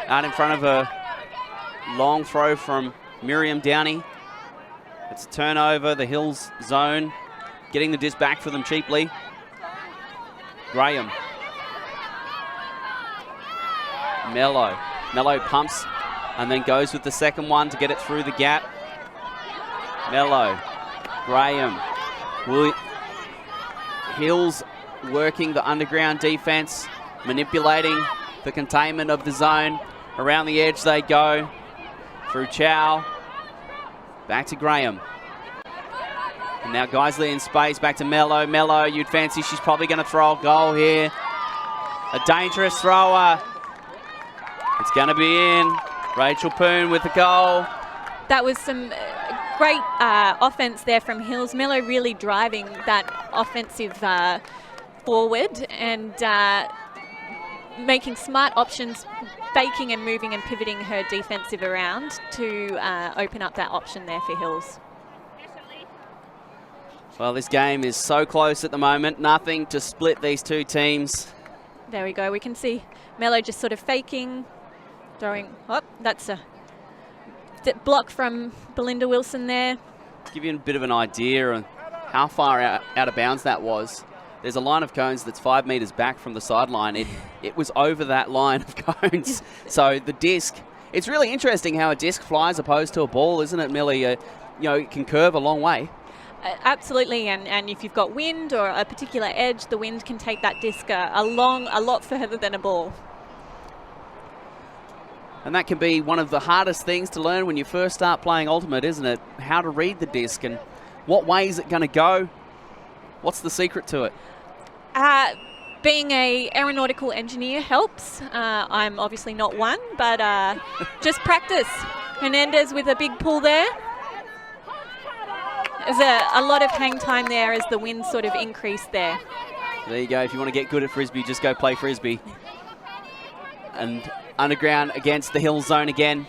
out in front of a long throw from Miriam Downey. It's a turnover, the Hills zone, getting the disc back for them cheaply. Graham. Mello pumps and then goes with the second one to get it through the gap. Mello, Graham, Hills working the underground defense, manipulating the containment of the zone. Around the edge they go, through Chow, back to Graham. And now Geisley in space, back to Mello. Mello, you'd fancy she's probably going to throw a goal here. A dangerous thrower. It's going to be in. Rachel Poon with the goal. That was some great offense there from Hills. Mello really driving that offensive forward and making smart options, faking and moving and pivoting her defensive around to open up that option there for Hills. Well, this game is so close at the moment. Nothing to split these two teams. There we go. We can see Mello just sort of faking, throwing. Oh, that's a block from Belinda Wilson there. To give you a bit of an idea on how far out of bounds that was, there's a line of cones that's 5 metres back from the sideline. It was over that line of cones. So the disc, it's really interesting how a disc flies opposed to a ball, isn't it, Millie? You know, it can curve a long way. Absolutely, and if you've got wind or a particular edge, the wind can take that disc a lot further than a ball. And that can be one of the hardest things to learn when you first start playing Ultimate, isn't it? How to read the disc and what way is it going to go? What's the secret to it? Being a aeronautical engineer helps. I'm obviously not one, but just practice. Hernandez with a big pull there. There's a lot of hang time there as the wind sort of increased there. There you go. If you want to get good at Frisbee, just go play Frisbee. And underground against the Hills zone again.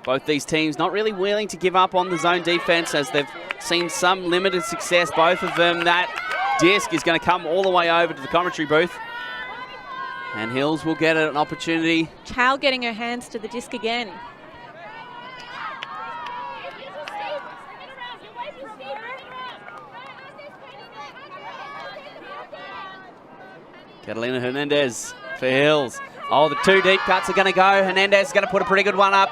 Both these teams not really willing to give up on the zone defense as they've seen some limited success, both of them. That disc is going to come all the way over to the commentary booth. And Hills will get an opportunity. Chow getting her hands to the disc again. Catalina Hernandez for Hills. Oh, the 2 deep cuts are going to go. Hernandez is going to put a pretty good one up.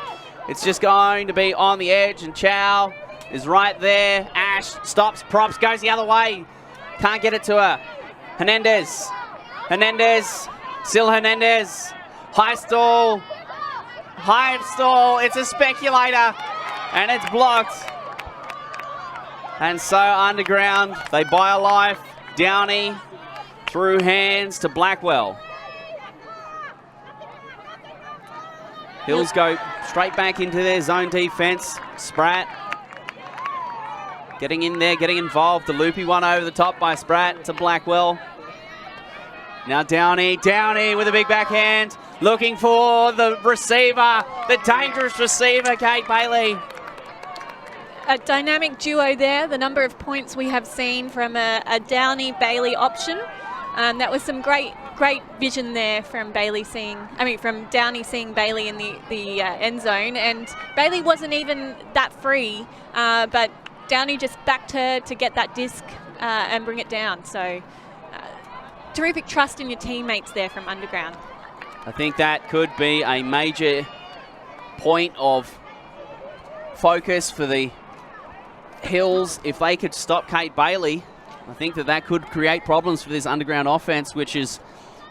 It's just going to be on the edge, and Chow is right there. Ash stops, props, goes the other way. Can't get it to her. Hernandez. Still Hernandez. High stall. It's a speculator, and it's blocked. And so underground, they buy a life. Downey through hands to Blackwell. Hills go straight back into their zone defense. Spratt getting in there, getting involved. The loopy one over the top by Spratt to Blackwell. Now Downey with a big backhand. Looking for the receiver, the dangerous receiver, Kate Bailey. A dynamic duo there. The number of points we have seen from a Downey-Bailey option. That was some great vision there from Downey seeing Bailey in the end zone, and Bailey wasn't even that free, but Downey just backed her to get that disc and bring it down. So terrific trust in your teammates there from underground. I think that could be a major point of focus for the Hills. If they could stop Kate Bailey, I think that could create problems for this underground offense, which is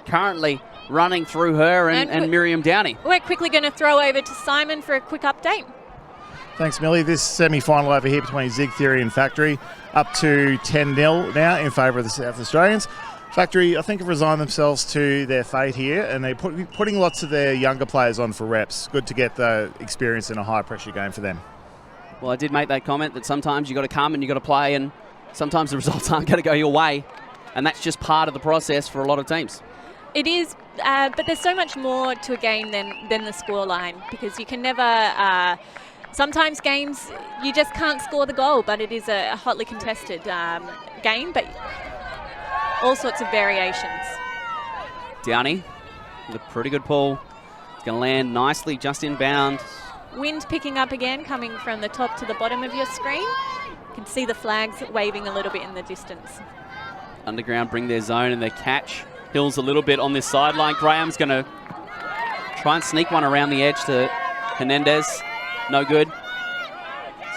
currently running through her and Miriam Downey. We're quickly going to throw over to Simon for a quick update. Thanks, Millie. This semi-final over here between Zig Theory and Factory, up to 10-0 now in favour of the South Australians. Factory, I think, have resigned themselves to their fate here, and they're putting lots of their younger players on for reps. Good to get the experience in a high-pressure game for them. Well, I did make that comment that sometimes you've got to come and you've got to play, and sometimes the results aren't going to go your way, and that's just part of the process for a lot of teams. It is, but there's so much more to a game than the scoreline, because you can never... sometimes games, you just can't score the goal, but it is a hotly contested game, but all sorts of variations. Downey with a pretty good pull. It's going to land nicely just inbound. Wind picking up again, coming from the top to the bottom of your screen. You can see the flags waving a little bit in the distance. Underground bring their zone and their catch. Hills a little bit on this sideline. Graham's going to try and sneak one around the edge to Hernandez. No good.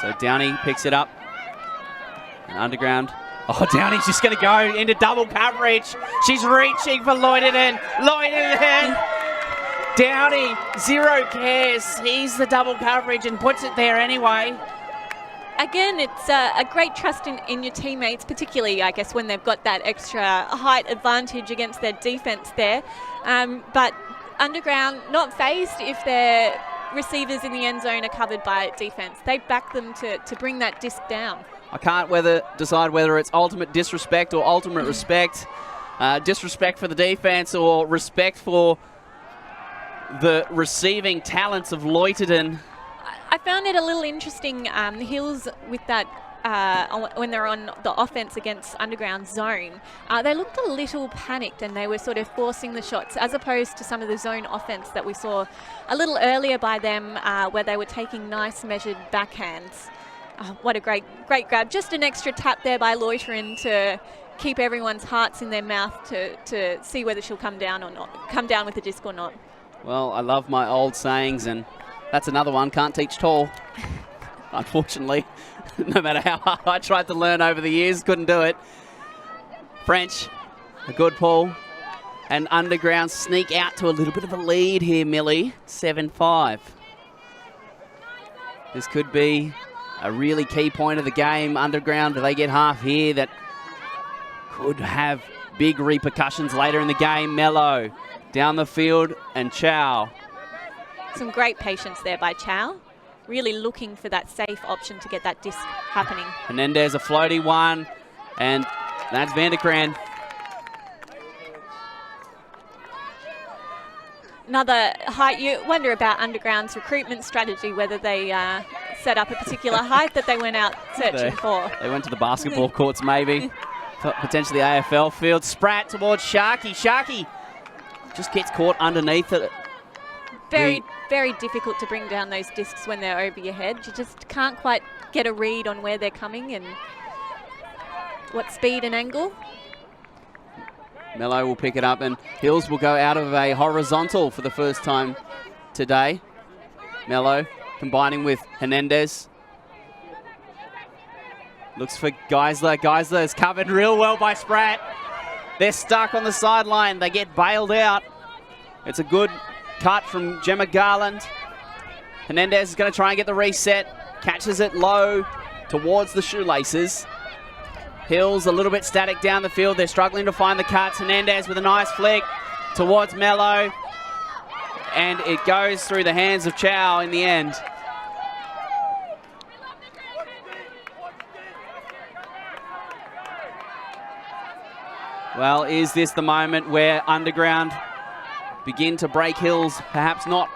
So Downey picks it up. And Underground. Oh, Downey's just going to go into double coverage. She's reaching for Loiterton. Loiterton. Downey, zero cares. He's the double coverage and puts it there anyway. Again, it's a great trust in your teammates, particularly, I guess, when they've got that extra height advantage against their defence there. But Underground, not phased if their receivers in the end zone are covered by defence. They back them to bring that disc down. I can't decide whether it's ultimate disrespect or ultimate respect. Disrespect for the defence or respect for the receiving talents of Loiterton. I found it a little interesting, the Hills with that, when they're on the offense against Underground zone, they looked a little panicked and they were sort of forcing the shots, as opposed to some of the zone offense that we saw a little earlier by them, where they were taking nice measured backhands. What a great grab. Just an extra tap there by Loiterton to keep everyone's hearts in their mouth to see whether she'll come down or not, come down with the disc or not. Well, I love my old sayings, and that's another one. Can't teach tall. Unfortunately, no matter how hard I tried to learn over the years, couldn't do it. French, a good pull. And Underground sneak out to a little bit of a lead here, Millie. 7-5. This could be a really key point of the game. Underground, do they get half here? That could have big repercussions later in the game. Mello down the field, and Chow. Some great patience there by Chow. Really looking for that safe option to get that disc happening. Hernandez, a floaty one, and that's Vanderkran. Another height. You wonder about Underground's recruitment strategy, whether they set up a particular height that they went out searching for. They went to the basketball courts maybe, potentially AFL field. Spratt towards Sharky. Sharky just gets caught underneath it. Very, very difficult to bring down those discs when they're over your head. You just can't quite get a read on where they're coming and what speed and angle. Mello will pick it up, and Hills will go out of a horizontal for the first time today. Mello combining with Hernandez. Looks for Geisler. Geisler is covered real well by Spratt. They're stuck on the sideline. They get bailed out. It's a good cut from Gemma Garland. Hernandez is going to try and get the reset. Catches it low towards the shoelaces. Hills a little bit static down the field. They're struggling to find the cuts. Hernandez with a nice flick towards Mello. And it goes through the hands of Chow in the end. Well, is this the moment where Underground begin to break Hills? Perhaps not.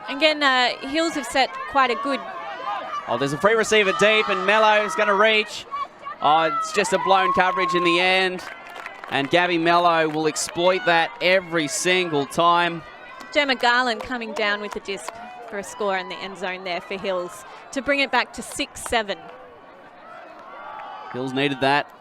Again, Hills have set quite a good... Oh, there's a free receiver deep, and Mello is going to reach. Oh, it's just a blown coverage in the end. And Gabby Mello will exploit that every single time. Gemma Garland coming down with the disc for a score in the end zone there for Hills to bring it back to 6-7. Hills needed that.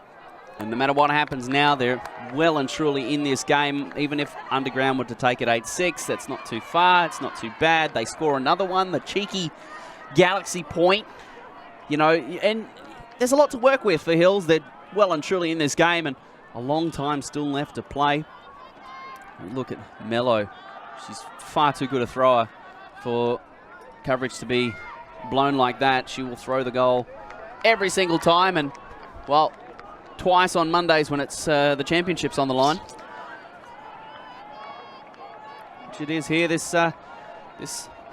And no matter what happens now, they're well and truly in this game. Even if Underground were to take it 8-6, that's not too far. It's not too bad. They score another one, the cheeky Galaxy point. You know, and there's a lot to work with for Hills. They're well and truly in this game, and a long time still left to play. And look at Mello. She's far too good a thrower for coverage to be blown like that. She will throw the goal every single time, and, well, twice on Mondays when it's the championships on the line. Which it is here this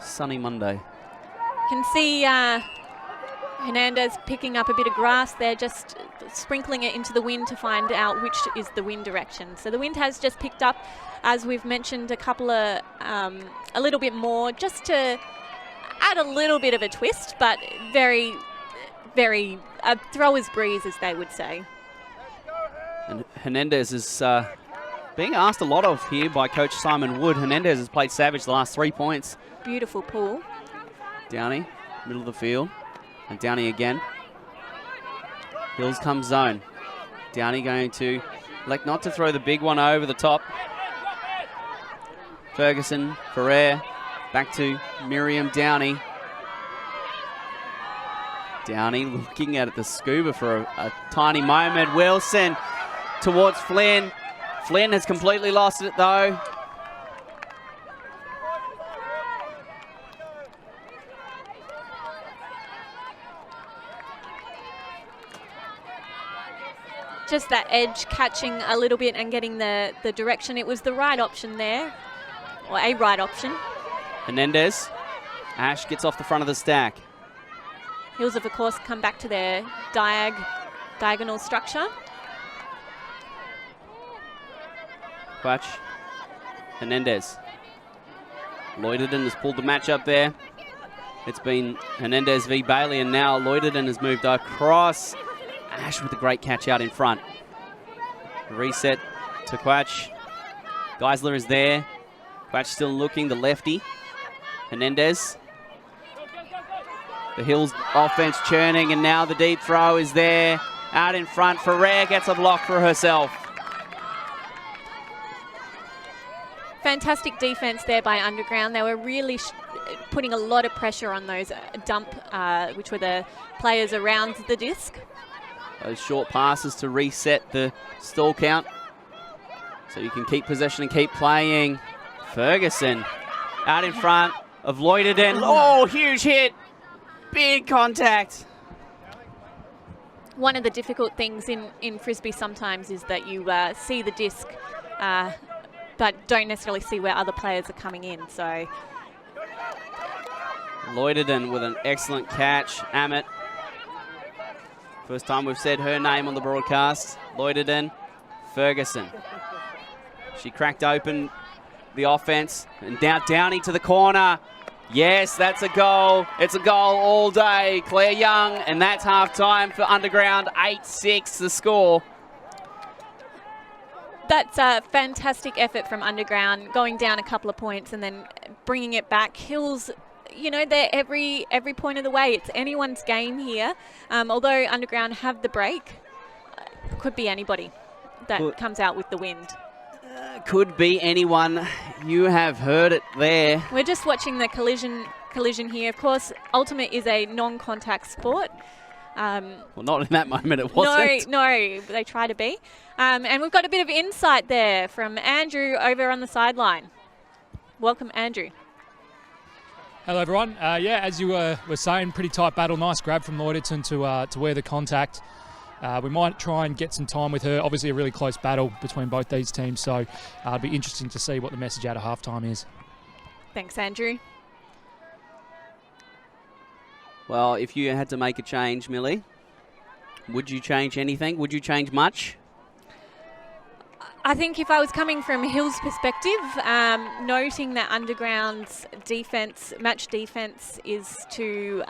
sunny Monday. Can see Hernandez picking up a bit of grass there, just sprinkling it into the wind to find out which is the wind direction. So the wind has just picked up, as we've mentioned, a little bit more, just to add a little bit of a twist, but very, very a thrower's breeze, as they would say. And Hernandez is being asked a lot of here by Coach Simon Wood. Hernandez has played savage the last 3 points. Beautiful pull. Downey, middle of the field. And Downey again. Hills comes zone. Downey going to elect not to throw the big one over the top. Ferguson, Ferrer, back to Miriam Downey. Downey looking at the scuba for a tiny moment. Wilson towards Flynn. Flynn has completely lost it though. Just that edge catching a little bit and getting the direction. It was the right option there, or a right option. Hernandez. Ash gets off the front of the stack. Hills have, of course, come back to their diagonal structure. Quatch. Hernandez. Loiterden has pulled the match up there. It's been Hernandez v Bailey, and now Loiterden has moved across. Ash with a great catch out in front. Reset to Quatch. Geisler is there. Quatch still looking, the lefty. Hernandez. The Hills offense churning, and now the deep throw is there. Out in front, Ferrer gets a block for herself. Fantastic defense there by Underground. They were really putting a lot of pressure on those which were the players around the disc. Those short passes to reset the stall count, so you can keep possession and keep playing. Ferguson out in front of Loiterden. Oh, huge hit. Big contact. One of the difficult things in Frisbee sometimes is that you see the disc, but don't necessarily see where other players are coming in. So Loiterden with an excellent catch. Amit. First time we've said her name on the broadcast. Loiterden, Ferguson. She cracked open the offense, and now Downey to the corner. Yes, that's a goal. It's a goal all day. Claire Young, and that's half-time for Underground. 8-6 the score. That's a fantastic effort from Underground, going down a couple of points and then bringing it back. Hills, you know, they're every point of the way. It's anyone's game here. Although Underground have the break, could be anybody that comes out with the wind. Could be anyone. You have heard it there. We're just watching the collision here. Of course, Ultimate is a non-contact sport. Well, not in that moment it wasn't. No, they try to be. And we've got a bit of insight there from Andrew over on the sideline. Welcome, Andrew. Hello, everyone. Yeah, as you were saying, pretty tight battle. Nice grab from Loiterden to wear the contact. We might try and get some time with her. Obviously, a really close battle between both these teams, so it'll be interesting to see what the message out of halftime is. Thanks, Andrew. Well, if you had to make a change, Millie, would you change anything? Would you change much? I think if I was coming from Hill's perspective, noting that Underground's match defense is to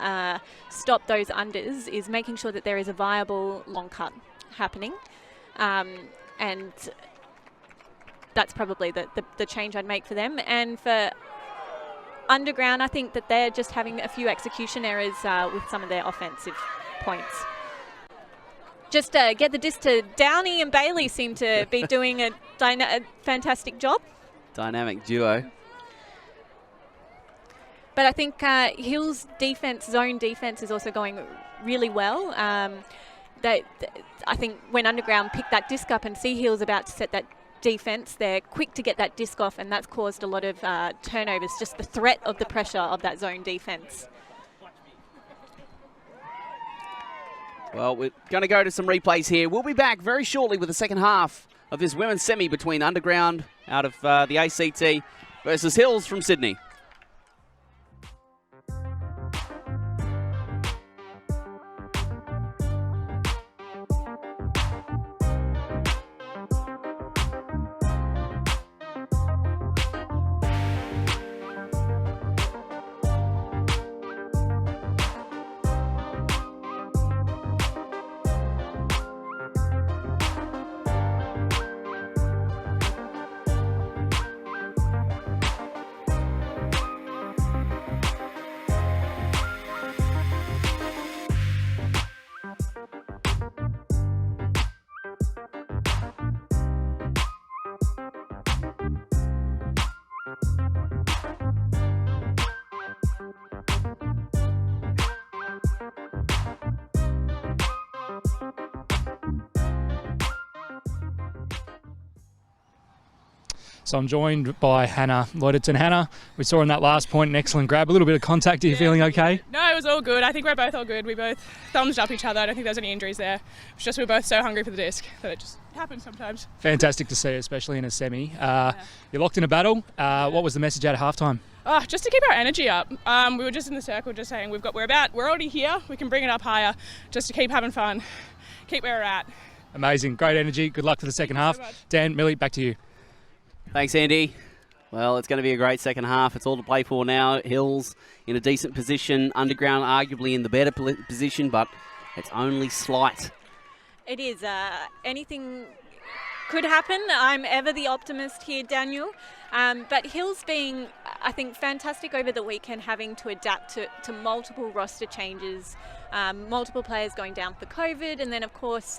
stop those unders, is making sure that there is a viable long cut happening. And that's probably the change I'd make for them. And for Underground, I think that they're just having a few execution errors with some of their offensive points. Just get the disc to Downey, and Bailey seem to be doing a fantastic job. Dynamic duo. But I think Hill's zone defense is also going really well. I think when Underground pick that disc up and see Hills about to set that defence. They're quick to get that disc off, and that's caused a lot of turnovers, just the threat of the pressure of that zone defence. Well, we're going to go to some replays here. We'll be back very shortly with the second half of this women's semi between Underground out of the ACT versus Hills from Sydney. So I'm joined by Hannah Lloyderton. Hannah, we saw in that last point an excellent grab, a little bit of contact. Are you feeling okay? No, it was all good. I think we're both all good. We both thumbs up each other. I don't think there was any injuries there. It's just we were both so hungry for the disc that it just happens sometimes. Fantastic to see, especially in a semi. You're locked in a battle. What was the message out of halftime? Oh, just to keep our energy up. We were just in the circle just saying we're already here. We can bring it up higher just to keep having fun, keep where we're at. Amazing. Great energy. Good luck for the second half. So much. Dan, Millie, back to you. Thanks, Andy. Well, it's going to be a great second half. It's all to play for now. Hills in a decent position. Underground arguably in the better position, but it's only slight. It is. Anything could happen. I'm ever the optimist here, Daniel. But Hills being, I think, fantastic over the weekend, having to adapt to multiple roster changes, multiple players going down for COVID, and then, of course,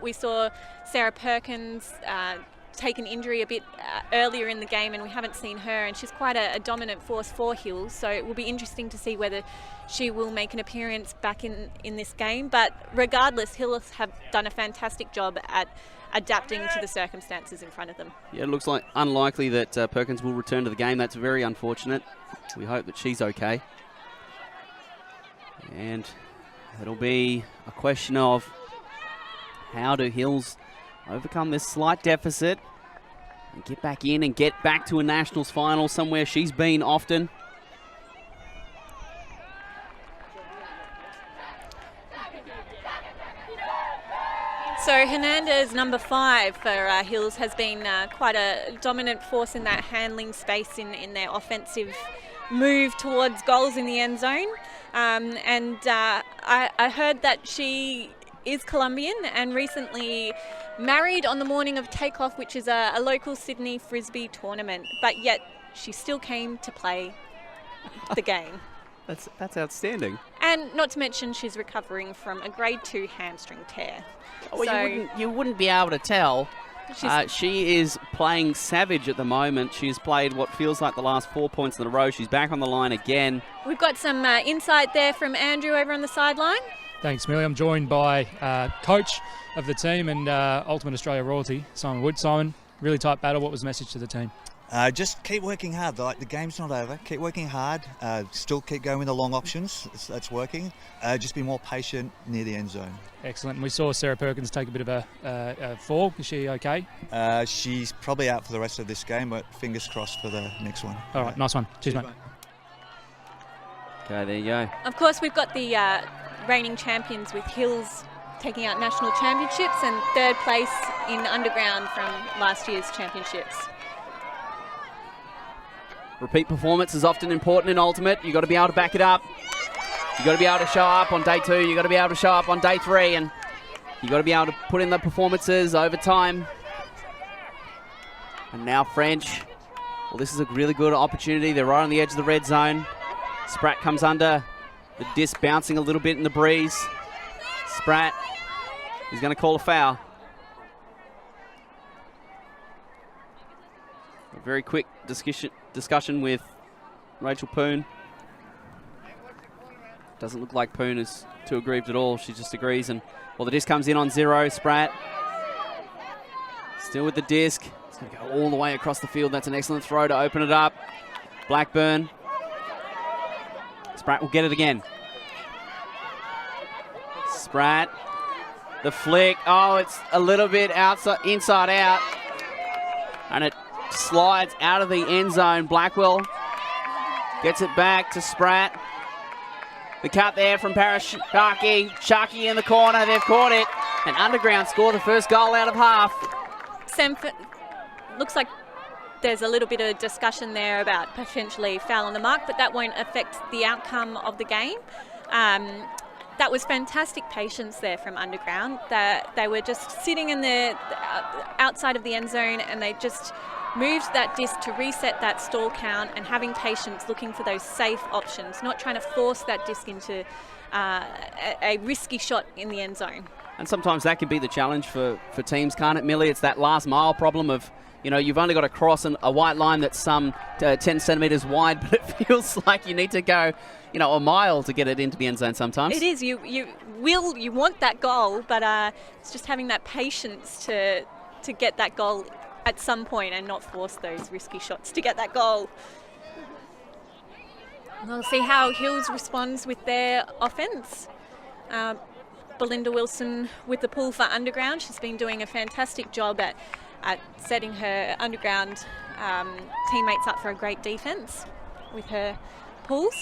we saw Sarah Perkins take an injury a bit earlier in the game, and we haven't seen her, and she's quite a dominant force for Hills, so it will be interesting to see whether she will make an appearance back in this game. But regardless, Hills have done a fantastic job at adapting to the circumstances in front of them. Yeah, it looks like unlikely that Perkins will return to the game. That's very unfortunate. We hope that she's okay. And it'll be a question of how do Hills overcome this slight deficit and get back in and get back to a Nationals final, somewhere she's been often. So Hernandez, number 5 for Hills, has been quite a dominant force in that handling space in their offensive move towards goals in the end zone. I heard that she is Colombian and recently married on the morning of takeoff, which is a local Sydney Frisbee tournament, but yet she still came to play the game. That's outstanding. And not to mention she's recovering from a grade 2 hamstring tear. Well, So you wouldn't be able to tell. She is playing savage at the moment. She's played what feels like the last 4 points in a row. She's back on the line again. we've got some insight there from Andrew over on the sideline. Thanks, Millie. I'm joined by coach of the team and Ultimate Australia royalty, Simon Wood. Simon, really tight battle. What was the message to the team? Just keep working hard. Like, the game's not over. Keep working hard. Still keep going with the long options. That's working. Just be more patient near the end zone. Excellent. And we saw Sarah Perkins take a bit of a fall. Is she okay? She's probably out for the rest of this game, but fingers crossed for the next one. All right, nice one. Cheers, mate. Okay, there you go. Of course, we've got the reigning champions with Hills taking out national championships and third place in underground from last year's championships. Repeat performance is often important in Ultimate. You've got to be able to back it up. You've got to be able to show up on day 2. You've got to be able to show up on day 3. And you've got to be able to put in the performances over time. And now French. Well, this is a really good opportunity. They're right on the edge of the red zone. Spratt comes under. The disc bouncing a little bit in the breeze. Spratt is going to call a foul. A very quick discussion with Rachel Poon. Doesn't look like Poon is too aggrieved at all. She just agrees. And well, the disc comes in on 0. Spratt still with the disc. It's going to go all the way across the field. That's an excellent throw to open it up. Blackburn. Spratt will get it again. Spratt. The flick. Oh, it's a little bit outside, inside out. And it slides out of the end zone. Blackwell gets it back to Spratt. The cut there from Parashaki. Sharkey in the corner. They've caught it. And Underground score the first goal out of half. Sam, looks like there's a little bit of discussion there about potentially foul on the mark, but that won't affect the outcome of the game. That was fantastic patience there from Underground. They were just sitting in the outside of the end zone, and they just moved that disc to reset that stall count and having patience, looking for those safe options, not trying to force that disc into a risky shot in the end zone. And sometimes that can be the challenge for teams, can't it, Millie? It's that last mile problem of, you know, you've only got to cross a white line that's some 10 centimetres wide, but it feels like you need to go, you know, a mile to get it into the end zone sometimes. It is. You want that goal, but it's just having that patience to get that goal at some point and not force those risky shots to get that goal. We'll see how Hills responds with their offence. Belinda Wilson with the pull for Underground. She's been doing a fantastic job at setting her Underground teammates up for a great defence with her pulls.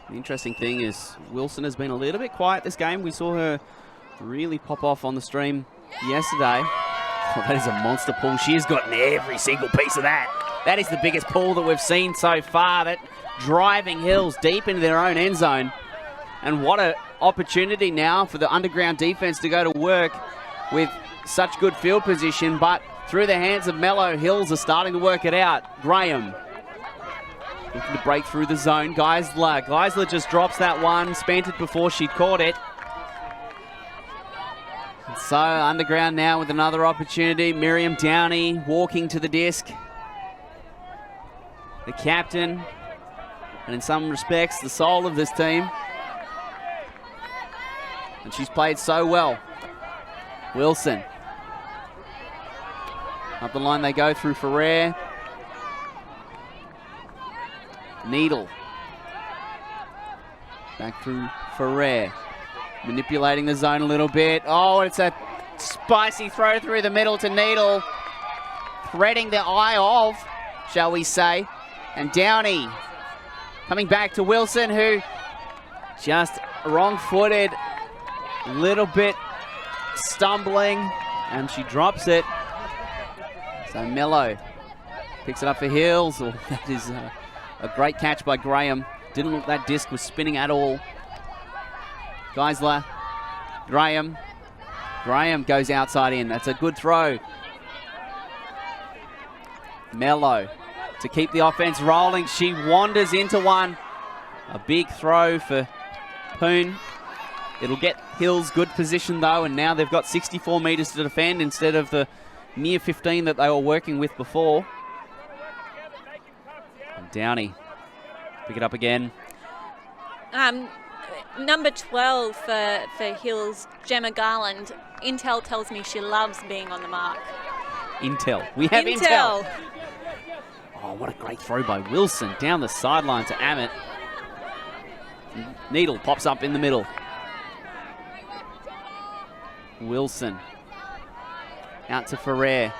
The interesting thing is Wilson has been a little bit quiet this game. We saw her really pop off on the stream yesterday. Oh, that is a monster pull. She has gotten every single piece of that. That is the biggest pull that we've seen so far. That driving Hills deep into their own end zone. And what an opportunity now for the Underground defense to go to work with such good field position, but through the hands of Mello, Hills are starting to work it out. Graham looking to break through the zone. Geisler just drops that one, spent it before she'd caught it. And so Underground now with another opportunity. Miriam Downey walking to the disc. The captain, and in some respects, the soul of this team. And she's played so well. Wilson. Up the line they go through Ferrer. Needle. Back through Ferrer. Manipulating the zone a little bit. Oh, it's a spicy throw through the middle to Needle. Threading the eye of, shall we say. And Downey coming back to Wilson, who just wrong-footed. Little bit stumbling, and she drops it. So Mello picks it up for Hills. Oh, that is a great catch by Graham. Didn't look that disc was spinning at all. Geisler, Graham goes outside in. That's a good throw. Mello to keep the offense rolling. She wanders into one. A big throw for Poon. It'll get Hills good position though, and now they've got 64 metres to defend instead of the near 15 that they were working with before. And Downey, pick it up again. Number 12 for Hills, Gemma Garland. Intel tells me she loves being on the mark. Intel. We have Intel. Oh, what a great throw by Wilson down the sideline to Ammett. Needle pops up in the middle. Wilson out to Ferrer.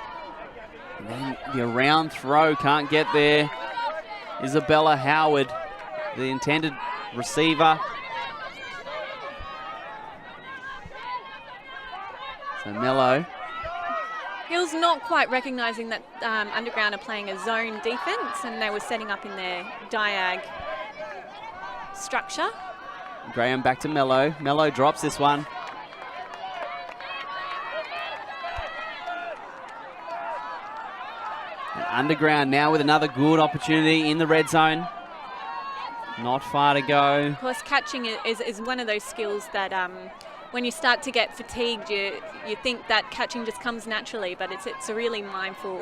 And then the around throw can't get there. Isabella Howard, the intended receiver. So Mello. Hills not quite recognising that Underground are playing a zone defence, and they were setting up in their diag structure. Graham back to Mello. Mello drops this one. And Underground now with another good opportunity in the red zone. Not far to go. Of course, catching is one of those skills that when you start to get fatigued, you think that catching just comes naturally, but it's a really mindful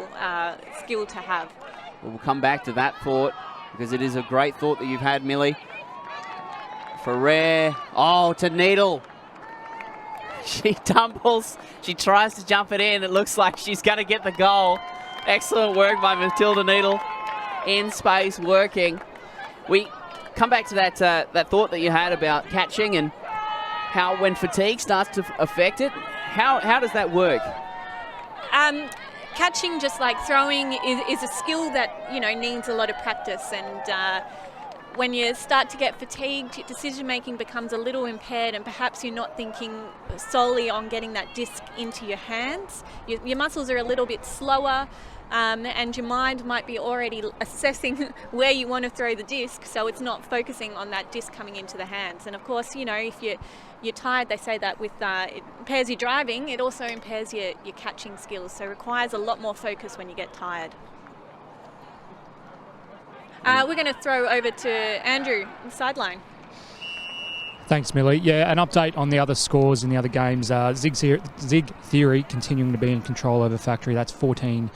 skill to have. We'll come back to that thought, because it is a great thought that you've had, Millie. Ferrer, oh, to Needle. She tumbles, she tries to jump it in. It looks like she's going to get the goal. Excellent work by Matilda Needle. In space, working. We come back to that that thought that you had about catching and how when fatigue starts to affect it. How does that work? Catching, just like throwing, is a skill that needs a lot of practice, and when you start to get fatigued, your decision making becomes a little impaired, and perhaps you're not thinking solely on getting that disc into your hands. Your muscles are a little bit slower, and your mind might be already assessing where you want to throw the disc, so it's not focusing on that disc coming into the hands. And of course, if you're tired, they say that with it impairs your driving, it also impairs your catching skills, so it requires a lot more focus when you get tired. We're going to throw over to Andrew on the sideline. Thanks, Millie. Yeah, an update on the other scores in the other games. Zig Theory continuing to be in control over Factory. That's 14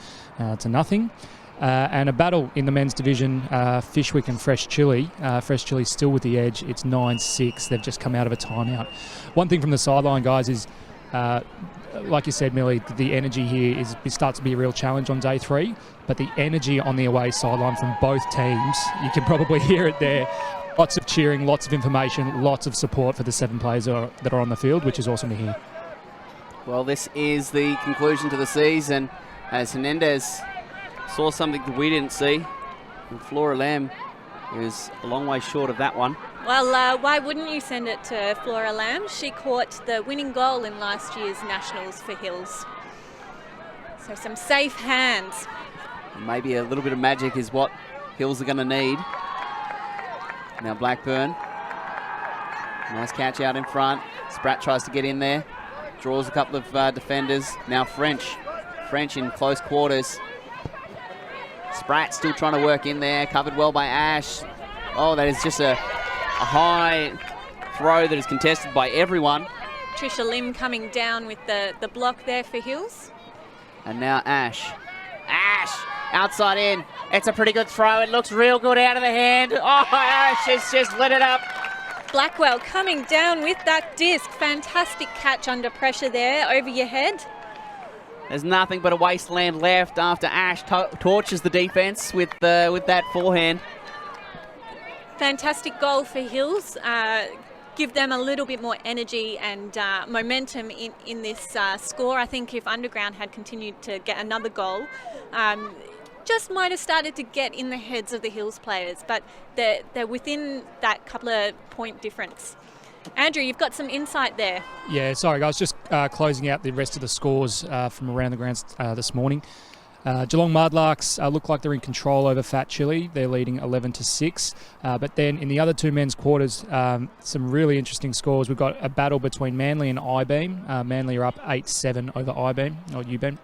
to nothing. And a battle in the men's division, Fishwick and Fresh Chili. Fresh Chili still with the edge. It's 9-6. They've just come out of a timeout. One thing from the sideline, guys, is like you said, Millie, the energy here starts to be a real challenge on day 3. But the energy on the away sideline from both teams, you can probably hear it there. Lots of cheering, lots of information, lots of support for the 7 players that are on the field, which is awesome to hear. Well, this is the conclusion to the season as Hernandez saw something that we didn't see. And Flora Lamb is a long way short of that one. Well, why wouldn't you send it to Flora Lamb? She caught the winning goal in last year's Nationals for Hills. So some safe hands. Maybe a little bit of magic is what Hills are going to need. Now Blackburn. Nice catch out in front. Spratt tries to get in there. Draws a couple of defenders. Now French. French in close quarters. Spratt still trying to work in there. Covered well by Ash. Oh, that is just a high throw that is contested by everyone. Trisha Lim coming down with the block there for Hills. And now Ash. Ash! Outside in. It's a pretty good throw. It looks real good out of the hand. Oh, Ash has just lit it up. Blackwell coming down with that disc. Fantastic catch under pressure there over your head. There's nothing but a wasteland left after Ash torches the defense with that forehand. Fantastic goal for Hills. Give them a little bit more energy and momentum in this score. I think if Underground had continued to get another goal, just might have started to get in the heads of the Hills players, but they're within that couple of point difference. Andrew, you've got some insight there. Yeah, sorry guys, just closing out the rest of the scores from around the grounds this morning. Geelong Mudlarks look like they're in control over Fat Chili. They're leading 11-6. But then in the other 2 men's quarters, some really interesting scores. We've got a battle between Manly and I-Beam. Manly are up 8-7 over I-Beam, or U-Beam.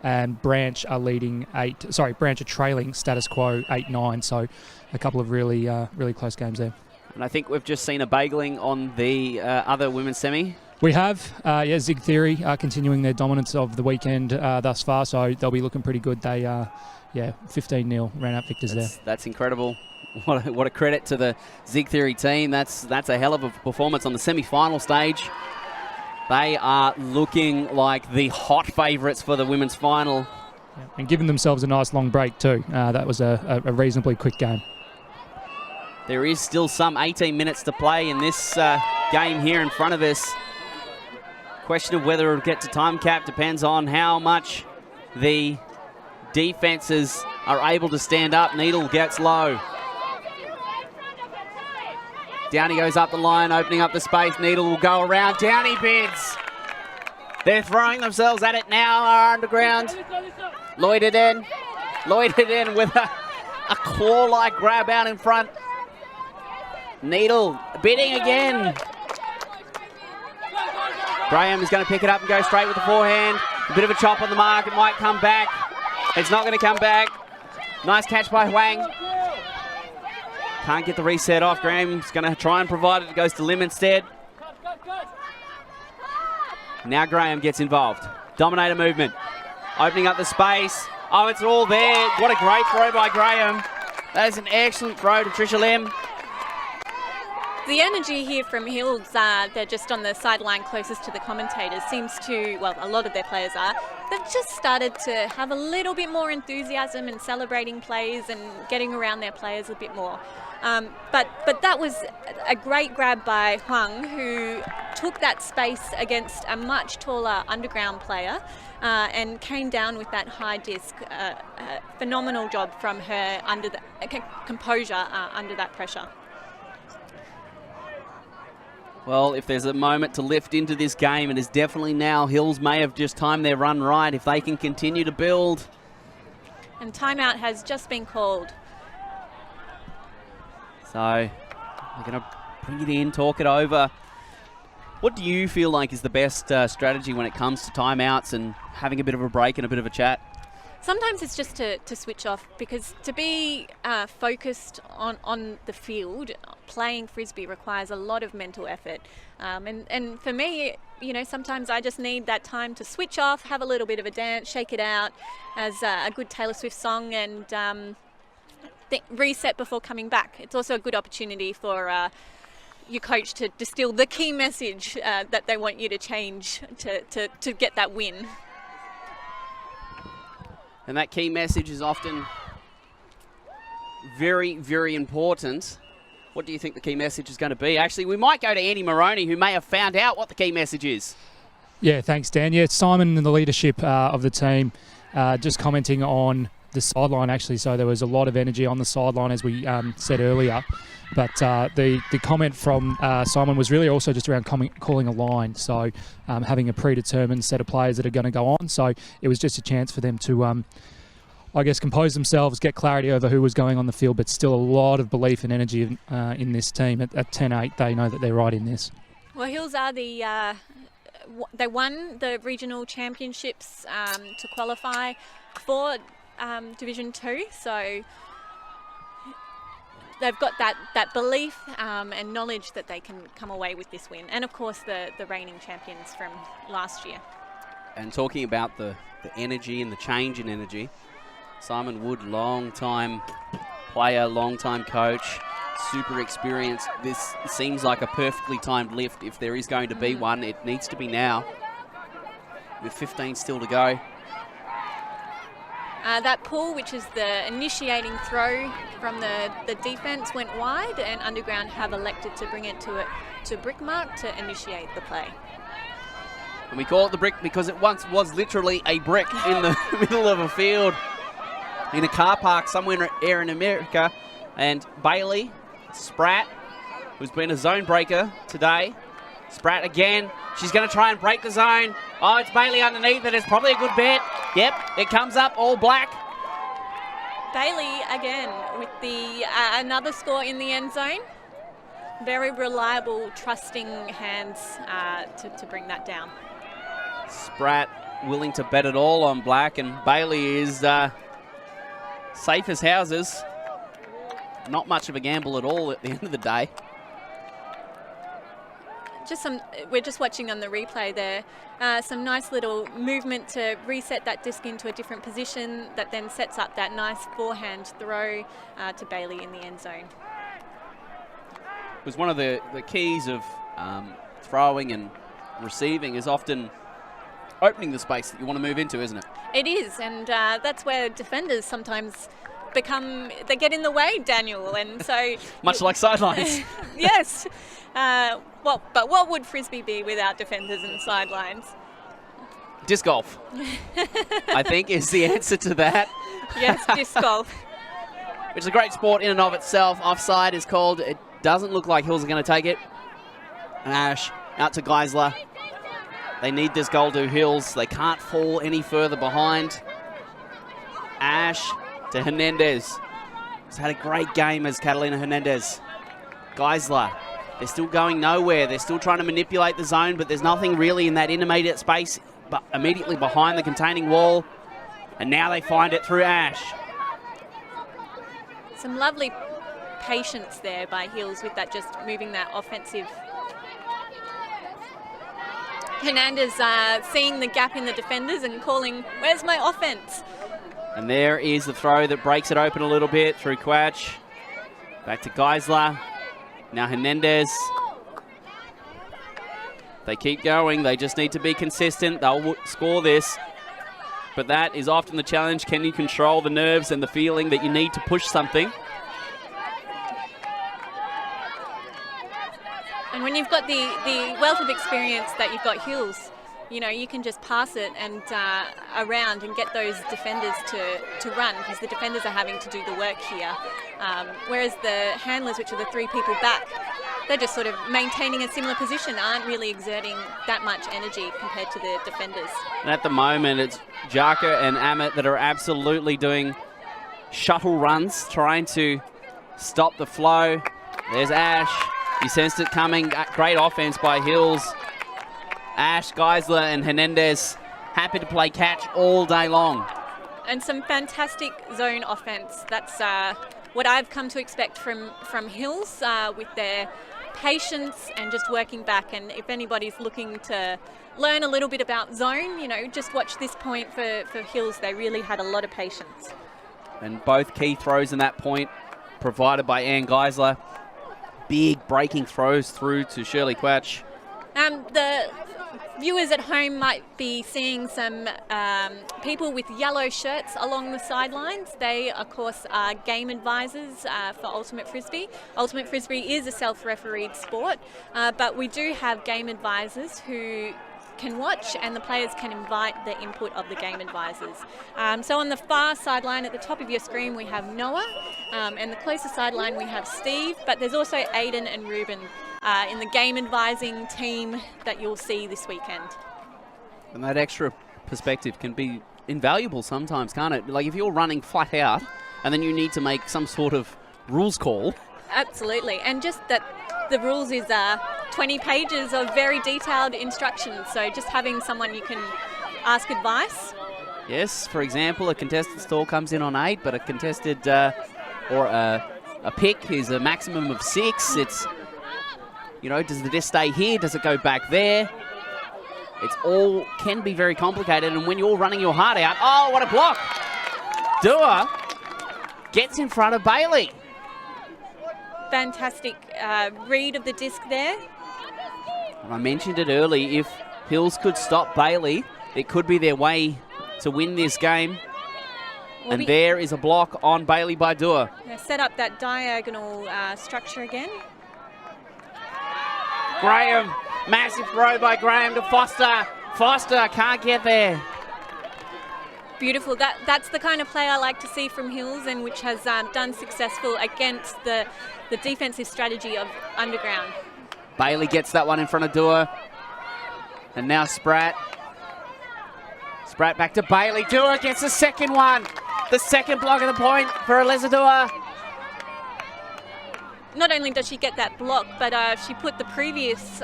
And Branch are Branch are trailing status quo 8-9. So a couple of really close games there. And I think we've just seen a bagling on the other women's semi. We have, Zig Theory continuing their dominance of the weekend thus far, so they'll be looking pretty good. They, 15-0 ran out victors there. That's incredible. What a credit to the Zig Theory team. That's a hell of a performance on the semi-final stage. They are looking like the hot favourites for the women's final. Yeah, and giving themselves a nice long break too. That was a reasonably quick game. There is still some 18 minutes to play in this game here in front of us. Question of whether it'll get to time cap depends on how much the defenses are able to stand up. Needle gets low. Downey goes up the line, opening up the space. Needle will go around. Downey bids. They're throwing themselves at it now, our Underground. Loitered in with a claw-like grab out in front. Needle bidding again. Graham is going to pick it up and go straight with the forehand. A bit of a chop on the mark. It might come back. It's not going to come back. Nice catch by Huang. Can't get the reset off. Graham's going to try and provide it. It goes to Lim instead. Now Graham gets involved. Dominator movement. Opening up the space. Oh, it's all there. What a great throw by Graham. That is an excellent throw to Trisha Lim. The energy here from Hills, they're just on the sideline closest to the commentators, seems to, well, a lot of their players are, they've just started to have a little bit more enthusiasm and celebrating plays and getting around their players a bit more. But that was a great grab by Huang, who took that space against a much taller underground player and came down with that high disc. Phenomenal job from her under the composure under that pressure. Well, if there's a moment to lift into this game, it is definitely now. Hills may have just timed their run right if they can continue to build. And timeout has just been called. So they're going to bring it in, talk it over. What do you feel like is the best strategy when it comes to timeouts and having a bit of a break and a bit of a chat? Sometimes it's just to switch off, because to be focused on the field, playing Frisbee requires a lot of mental effort. And for me, you know, sometimes I just need that time to switch off, have a little bit of a dance, shake it out as a good Taylor Swift song, and reset before coming back. It's also a good opportunity for your coach to distill the key message that they want you to change to get that win. And that key message is often very, very important. What do you think the key message is going to be? Actually, we might go to Andy Moroney, who may have found out what the key message is. Yeah, thanks, Dan. Yeah, Simon and the leadership of the team just commenting on the sideline, actually. So there was a lot of energy on the sideline, as we said earlier. But the comment from Simon was really also just around calling a line. So having a predetermined set of players that are going to go on. So it was just a chance for them to, I guess, compose themselves, get clarity over who was going on the field, but still a lot of belief and energy in this team. At 10-8, they know that they're right in this. Well, Hills are they won the regional championships to qualify for Division 2, so they've got that belief and knowledge that they can come away with this win. And of course the reigning champions from last year. And talking about the energy and the change in energy, Simon Wood, long-time player, long-time coach, super experienced. This seems like a perfectly timed lift. If there is going to be one, it needs to be now, with 15 still to go. That pull, which is the initiating throw from the defence, went wide, and Underground have elected to bring it to brick mark to initiate the play. And we call it the brick because it once was literally a brick in the middle of a field in a car park somewhere in America. And Bailey Spratt, who's been a zone breaker today. Spratt again. She's going to try and break the zone. Oh, it's Bailey underneath it. It's probably a good bet. Yep, it comes up all black. Bailey again with the another score in the end zone. Very reliable, trusting hands to bring that down. Spratt willing to bet it all on black, and Bailey is safe as houses. Not much of a gamble at all at the end of the day. We're just watching on the replay there, some nice little movement to reset that disc into a different position that then sets up that nice forehand throw to Bailey in the end zone. It was one of the keys of throwing and receiving is often opening the space that you want to move into, isn't it? It is, and that's where defenders sometimes they get in the way, Daniel, and so... Much like sidelines. Yes. But what would Frisbee be without defenders and sidelines? Disc golf, I think, is the answer to that. Yes, disc golf. Which is a great sport in and of itself. Offside is called. It doesn't look like Hills are going to take it. And Ash out to Geisler. They need this goal to Hills. They can't fall any further behind. Ash to Hernandez. He's had a great game as Catalina Hernandez. Geisler. They're still going nowhere. They're still trying to manipulate the zone, but there's nothing really in that intermediate space but immediately behind the containing wall. And now they find it through Ash. Some lovely patience there by Hills with that, just moving that offensive. Hernandez seeing the gap in the defenders and calling, "Where's my offense?" And there is the throw that breaks it open a little bit through Quach. Back to Geisler. Now Hernandez. They keep going. They just need to be consistent. They'll score this. But that is often the challenge. Can you control the nerves and the feeling that you need to push something? And when you've got the wealth of experience that you've got Hills, you know, you can just pass it and around and get those defenders to run, because the defenders are having to do the work here. Whereas the handlers, which are the 3 people back, they're just sort of maintaining a similar position, aren't really exerting that much energy compared to the defenders. And at the moment, it's Jaka and Amit that are absolutely doing shuttle runs, trying to stop the flow. There's Ash. He sensed it coming. Great offense by Hills. Ash, Geisler and Hernandez happy to play catch all day long. And some fantastic zone offense. That's what I've come to expect from Hills with their patience and just working back. And if anybody's looking to learn a little bit about zone, you know, just watch this point for Hills. They really had a lot of patience. And both key throws in that point provided by Ann Geisler. Big breaking throws through to Shirley Quatch. The viewers at home might be seeing some people with yellow shirts along the sidelines. They, of course, are game advisors for Ultimate Frisbee. Ultimate Frisbee is a self-refereed sport, but we do have game advisors who can watch, and the players can invite the input of the game advisors. So on the far sideline at the top of your screen we have Noah, and the closer sideline we have Steve, but there's also Aiden and Ruben in the game advising team that you'll see this weekend. And that extra perspective can be invaluable sometimes, can't it? Like if you're running flat out and then you need to make some sort of rules call. Absolutely, and just that the rules is 20 pages of very detailed instructions, so just having someone you can ask advice. Yes, for example, a contested stall comes in on 8, but a contested or a pick is a maximum of 6. It's, you know, does the disc stay here? Does it go back there? It's all can be very complicated, and when you're running your heart out, oh, what a block! Dua gets in front of Bailey. Fantastic read of the disc there. I mentioned it early, if Hills could stop Bailey, it could be their way to win this game. And there is a block on Bailey by Dua. Set up that diagonal structure again. Graham, massive throw by Graham to Foster. Foster can't get there. Beautiful. That's the kind of play I like to see from Hills, and which has done successful against the defensive strategy of Underground. Bailey gets that one in front of Dua. And now Spratt. Spratt back to Bailey. Dua gets the second one. The second block of the point for Eliza Dua. Not only does she get that block, but she put the previous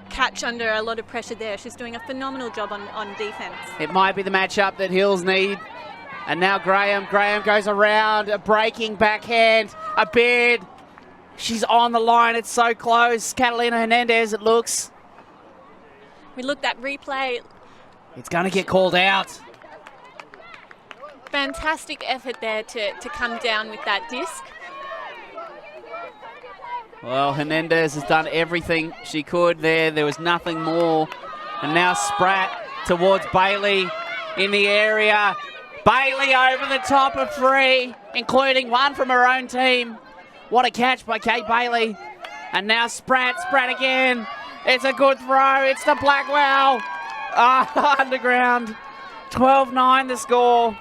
catch under a lot of pressure there. She's doing a phenomenal job on defense. It might be the matchup that Hills need. And now Graham. Graham goes around, a breaking backhand, a bid. She's on the line, it's so close. Catalina Hernandez, it looks. We looked at replay. It's going to get called out. Fantastic effort there to come down with that disc. Well, Hernandez has done everything she could there. There was nothing more. And now Spratt towards Bailey in the area. Bailey over the top of 3, including one from her own team. What a catch by Kate Bailey. And now Spratt again. It's a good throw. It's the Blackwell. Underground. 12-9 the score.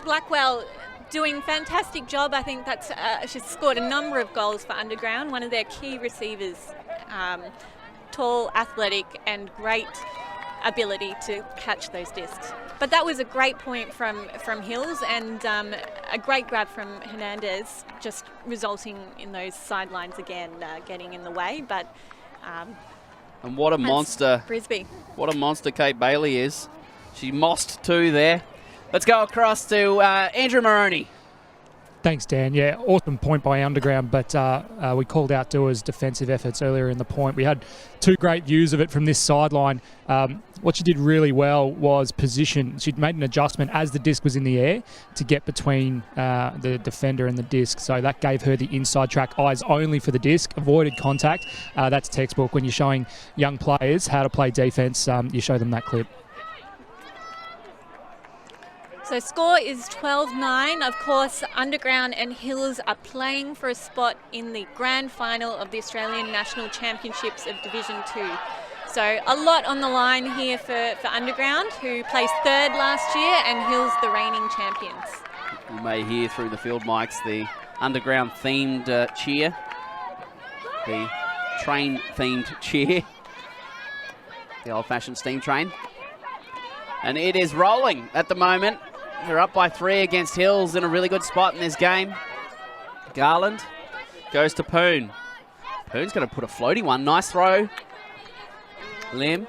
Blackwell doing fantastic job. I think that's she's scored a number of goals for Underground. One of their key receivers, tall, athletic, and great ability to catch those discs. But that was a great point from Hills, and a great grab from Hernandez, just resulting in those sidelines again, getting in the way. But and what a monster! Frisbee. What a monster Kate Bailey is. She mossed 2 there. Let's go across to Andrew Moroney. Thanks, Dan. Yeah, awesome point by Underground, but we called out Dua's defensive efforts earlier in the point. We had 2 great views of it from this sideline. what she did really well was position. She'd made an adjustment as the disc was in the air to get between the defender and the disc. So that gave her the inside track, eyes only for the disc, avoided contact. That's textbook. When you're showing young players how to play defence, you show them that clip. So score is 12-9. Of course, Underground and Hills are playing for a spot in the grand final of the Australian National Championships of Division 2. So a lot on the line here for Underground, who placed third last year, and Hills the reigning champions. You may hear through the field mics the Underground themed cheer, the train themed cheer, the old-fashioned steam train. And it is rolling at the moment. They're up by 3 against Hills, in a really good spot in this game. Garland goes to Poon. Poon's going to put a floaty one. Nice throw. Lim.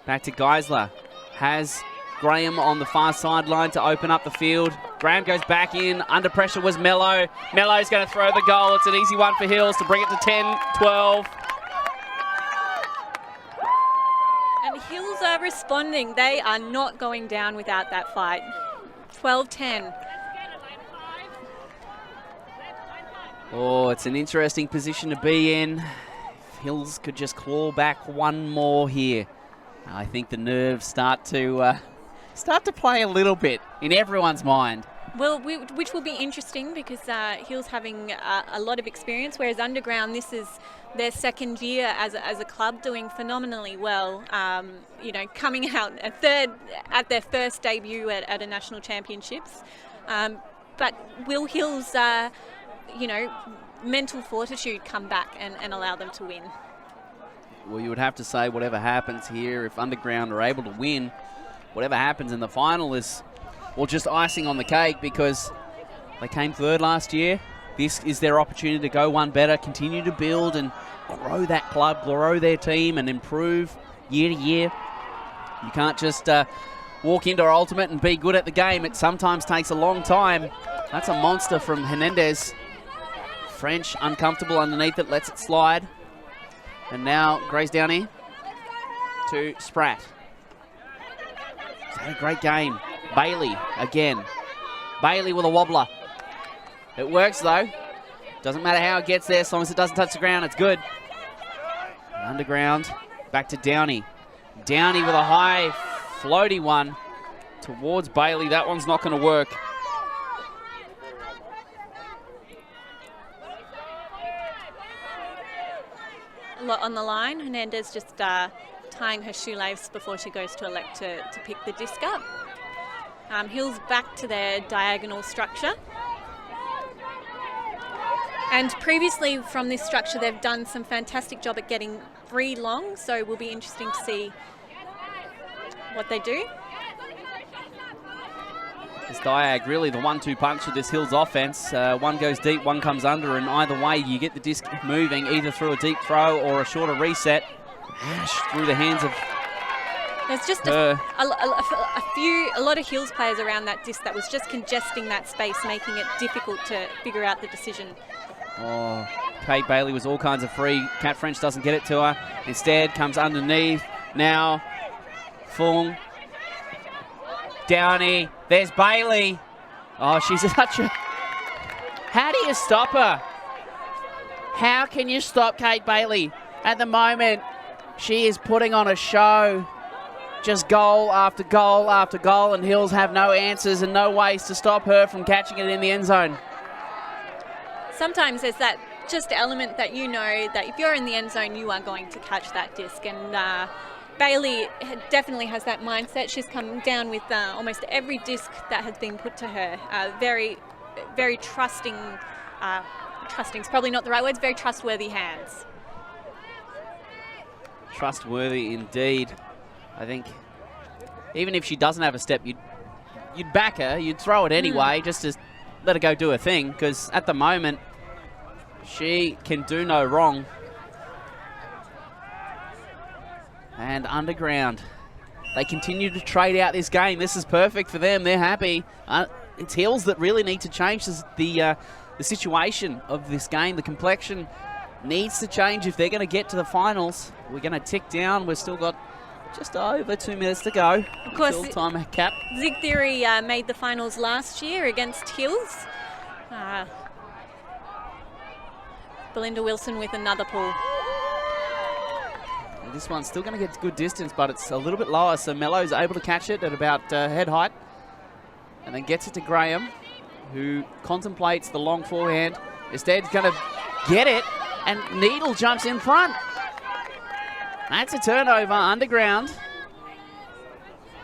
Back to Geisler. Has Graham on the far sideline to open up the field. Graham goes back in. Under pressure was Mello. Mello's going to throw the goal. It's an easy one for Hills to bring it to 10-12. And Hills are responding. They are not going down without that fight. 12-10. Oh, it's an interesting position to be in. If Hills could just claw back one more here, I think the nerves start to play a little bit in everyone's mind. Well, which will be interesting because Hills having a lot of experience, whereas Underground, this is their second year as a club, doing phenomenally well. You know, coming out a third at their first debut at a national championships. But will Hills, you know, mental fortitude come back and allow them to win? Well, you would have to say whatever happens here, if Underground are able to win, whatever happens in the final is, well, just icing on the cake, because they came third last year. This is their opportunity to go one better, continue to build and grow that club, grow their team and improve year to year. You can't just walk into Ultimate and be good at the game. It sometimes takes a long time. That's a monster from Hernandez. French uncomfortable underneath it, lets it slide. And now Grace Downey to Spratt. He's had a great game. Bailey again. Bailey with a wobbler. It works though. Doesn't matter how it gets there, as long as it doesn't touch the ground, it's good. Underground, back to Downey. Downey with a high floaty one towards Bailey. That one's not going to work. A lot on the line. Hernandez just tying her shoelace before she goes to elect to pick the disc up. Hills back to their diagonal structure. And previously from this structure, they've done some fantastic job at getting 3 long, so it will be interesting to see what they do. This diag, really the 1-2 punch of this Hills offense. One goes deep, one comes under, and either way you get the disc moving, either through a deep throw or a shorter reset. Through the hands of There's just a lot of Hills players around that disc that was just congesting that space, making it difficult to figure out the decision. Oh, Kate Bailey was all kinds of free. Kat French doesn't get it to her. Instead, comes underneath. Now, Fung. Downey. There's Bailey. Oh, she's such a... How do you stop her? How can you stop Kate Bailey? At the moment, she is putting on a show. Just goal after goal after goal, and Hills have no answers and no ways to stop her from catching it in the end zone. Sometimes there's that just element that you know that if you're in the end zone, you are going to catch that disc. And Bailey definitely has that mindset. She's come down with almost every disc that has been put to her. Very, very trusting. Trusting's probably not the right words. Very trustworthy hands. Trustworthy indeed. I think even if she doesn't have a step, you'd back her. You'd throw it anyway, just to let her go do her thing, because at the moment, she can do no wrong. And Underground, they continue to trade out this game. This is perfect for them. They're happy. It's Hills that really need to change the situation of this game. The complexion needs to change if they're going to get to the finals. We're going to tick down. We've still got Just over 2 minutes to go. Of course, until time cap. Zig Theory made the finals last year against Hills. Belinda Wilson with another pull. This one's still going to get good distance, but it's a little bit lower, so Mello's able to catch it at about head height and then gets it to Graham, who contemplates the long forehand. Instead, going to get it, and Needle jumps in front. That's a turnover, Underground.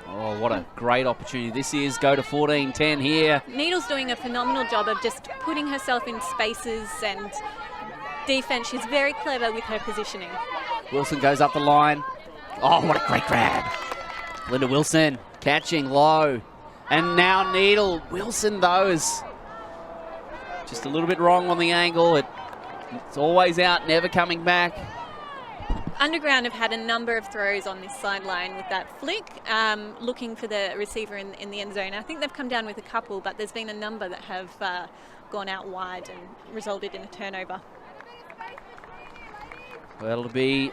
Oh, what a great opportunity this is. Go to 14-10 here. Needle's doing a phenomenal job of just putting herself in spaces and defense. She's very clever with her positioning. Wilson goes up the line. Oh, what a great grab. Linda Wilson catching low. And now Needle. Wilson, though, is just a little bit wrong on the angle. It's always out, never coming back. Underground have had a number of throws on this sideline with that flick, looking for the receiver in the end zone. I think they've come down with a couple, but there's been a number that have gone out wide and resulted in a turnover. Well, it'll be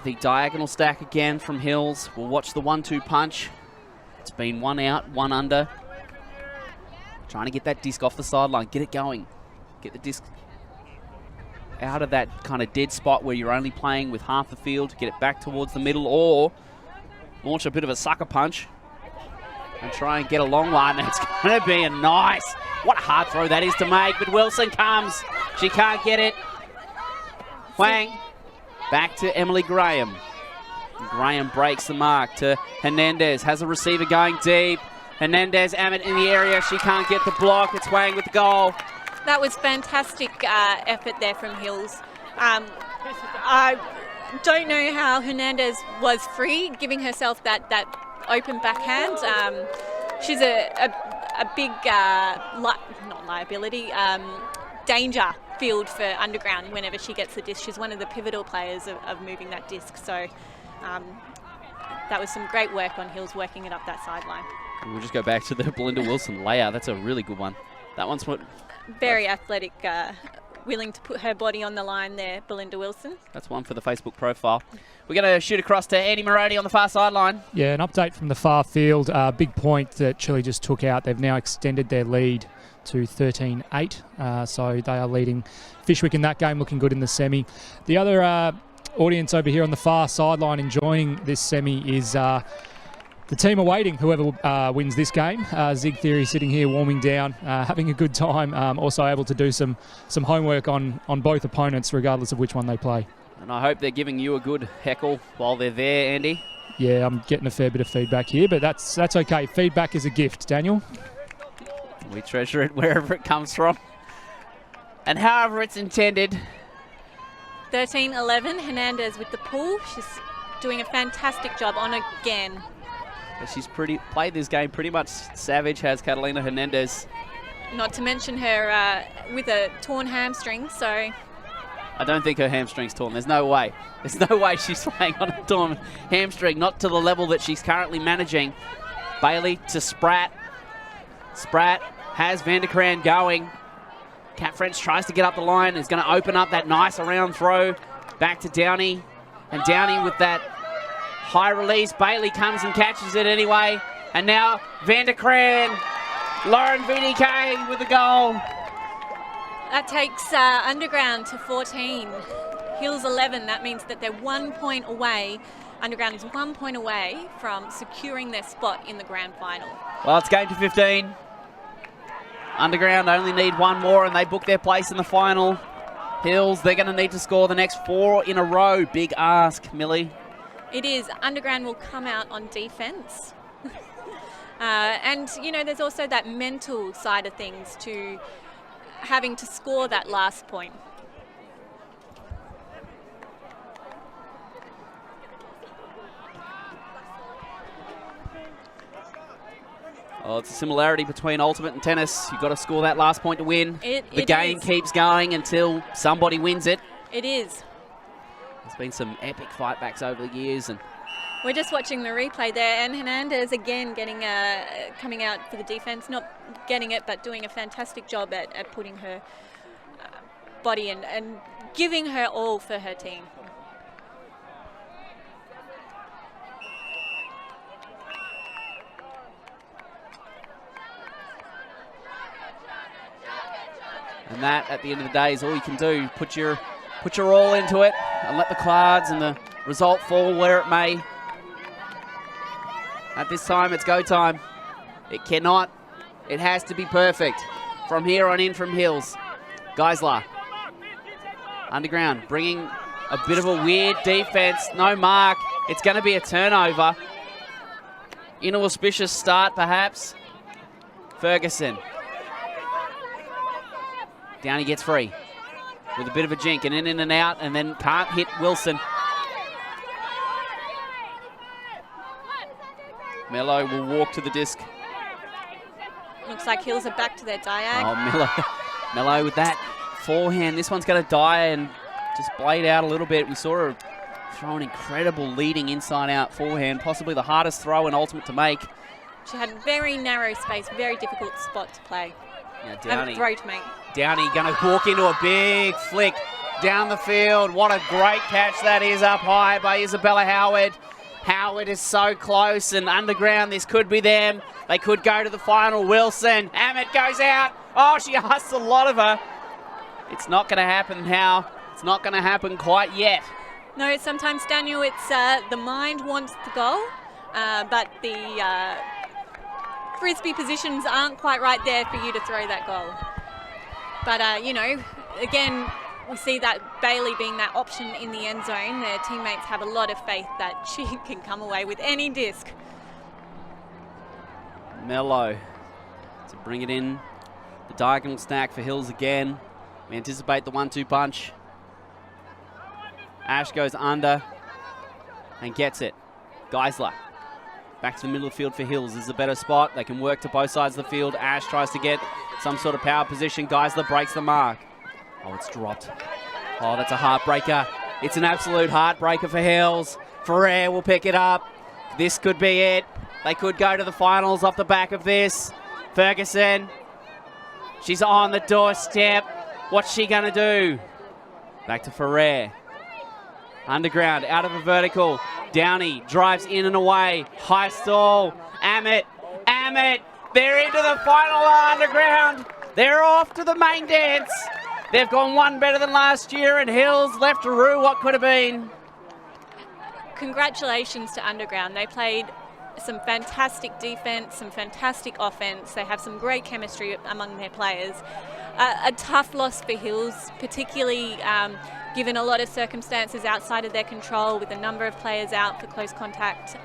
the diagonal stack again from Hills. We'll watch the 1-2 punch. It's been one out, one under. Trying to get that disc off the sideline, get it going. Get the disc out of that kind of dead spot where you're only playing with half the field, get it back towards the middle, or launch a bit of a sucker punch and try and get a long one. It's going to be a nice, what a hard throw that is to make, but Wilson comes. She can't get it. Wang. Back to Emily Graham. Graham breaks the mark to Hernandez. Has a receiver going deep. Hernandez, Amit in the area. She can't get the block. It's Wang with the goal. That was fantastic effort there from Hills. I don't know how Hernandez was free, giving herself that open backhand. She's a big, not liability, danger field for Underground whenever she gets the disc. She's one of the pivotal players of moving that disc. So that was some great work on Hills working it up that sideline. We'll just go back to the Belinda Wilson layout. That's a really good one. That one's what... Very athletic, willing to put her body on the line there, Belinda Wilson. That's one for the Facebook profile. We're going to shoot across to Andy Moroney on the far sideline. Yeah, an update from the far field. Big point that Chile just took out. They've now extended their lead to 13-8. So they are leading Fishwick in that game, looking good in the semi. The other audience over here on the far sideline enjoying this semi is... the team awaiting whoever wins this game. Zig Theory sitting here warming down, having a good time, also able to do some homework on both opponents regardless of which one they play. And I hope they're giving you a good heckle while they're there, Andy. Yeah, I'm getting a fair bit of feedback here, but that's okay. Feedback is a gift, Daniel. We treasure it wherever it comes from and however it's intended. 13-11, Hernandez with the pull. She's doing a fantastic job on again. She's played this game pretty much savage, has Catalina Hernandez. Not to mention her with a torn hamstring, so... I don't think her hamstring's torn. There's no way. There's no way she's playing on a torn hamstring, not to the level that she's currently managing. Bailey to Spratt. Spratt has Vanderkraan going. Kat French tries to get up the line, is going to open up that nice around throw. Back to Downey. And Downey with that high release. Bailey comes and catches it anyway. And now Vanderkraan. Lauren VDK with the goal. That takes Underground to 14. Hills 11. That means that they're 1 point away. Underground is 1 point away from securing their spot in the grand final. Well, it's game to 15. Underground only need one more and they book their place in the final. Hills, they're going to need to score the next 4 in a row. Big ask, Millie. It is. Underground will come out on defense. And, you know, there's also that mental side of things to having to score that last point. Oh, it's a similarity between ultimate and tennis. You've got to score that last point to win. The game is. keeps going until somebody wins it. It is. There's been some epic fight backs over the years. And we're just watching the replay there, and Hernandez again getting coming out for the defense, not getting it, but doing a fantastic job at putting her body and giving her all for her team. And that, at the end of the day, is all you can do. Put your all into it and let the cards and the result fall where it may. At this time, it's go time. It cannot. It has to be perfect from here on in from Hills. Geisler. Underground, bringing a bit of a weird defense. No mark. It's going to be a turnover. Inauspicious start, perhaps. Ferguson. Downey gets free with a bit of a jink and in and out, and then can't hit Wilson. Mello will walk to the disc. Looks like Hills are back to their diag. Oh, Mello with that forehand. This one's going to die and just blade out a little bit. We saw her throw an incredible leading inside-out forehand, possibly the hardest throw in Ultimate to make. She had very narrow space, very difficult spot to play. Yeah, Downey. Throw to make. Downey going to walk into a big flick down the field. What a great catch that is up high by Isabella Howard. Howard is so close, and Underground, this could be them. They could go to the final. Wilson, Amit goes out. Oh, she asked a lot of her. It's not going to happen now. It's not going to happen quite yet. No, sometimes, Daniel, it's the mind wants the goal, but the frisbee positions aren't quite right there for you to throw that goal. But, you know, again, we see that Bailey being that option in the end zone. Their teammates have a lot of faith that she can come away with any disc. Mello to bring it in. The diagonal stack for Hills again. We anticipate the 1-2 punch. Ash goes under and gets it. Geisler back to the middle of the field for Hills. This is a better spot. They can work to both sides of the field. Ash tries to get some sort of power position. Geisler breaks the mark. Oh, it's dropped. Oh, that's a heartbreaker. It's an absolute heartbreaker for Hills. Ferrer will pick it up. This could be it. They could go to the finals off the back of this. Ferguson. She's on the doorstep. What's she going to do? Back to Ferrer. Underground, out of a vertical. Downey drives in and away. High stall. Amit. They're into the final Underground. They're off to the main dance. They've gone one better than last year, and Hills left to rue what could have been. Congratulations to Underground. They played some fantastic defense, some fantastic offense. They have some great chemistry among their players. A tough loss for Hills, particularly given a lot of circumstances outside of their control, with a number of players out for close contact,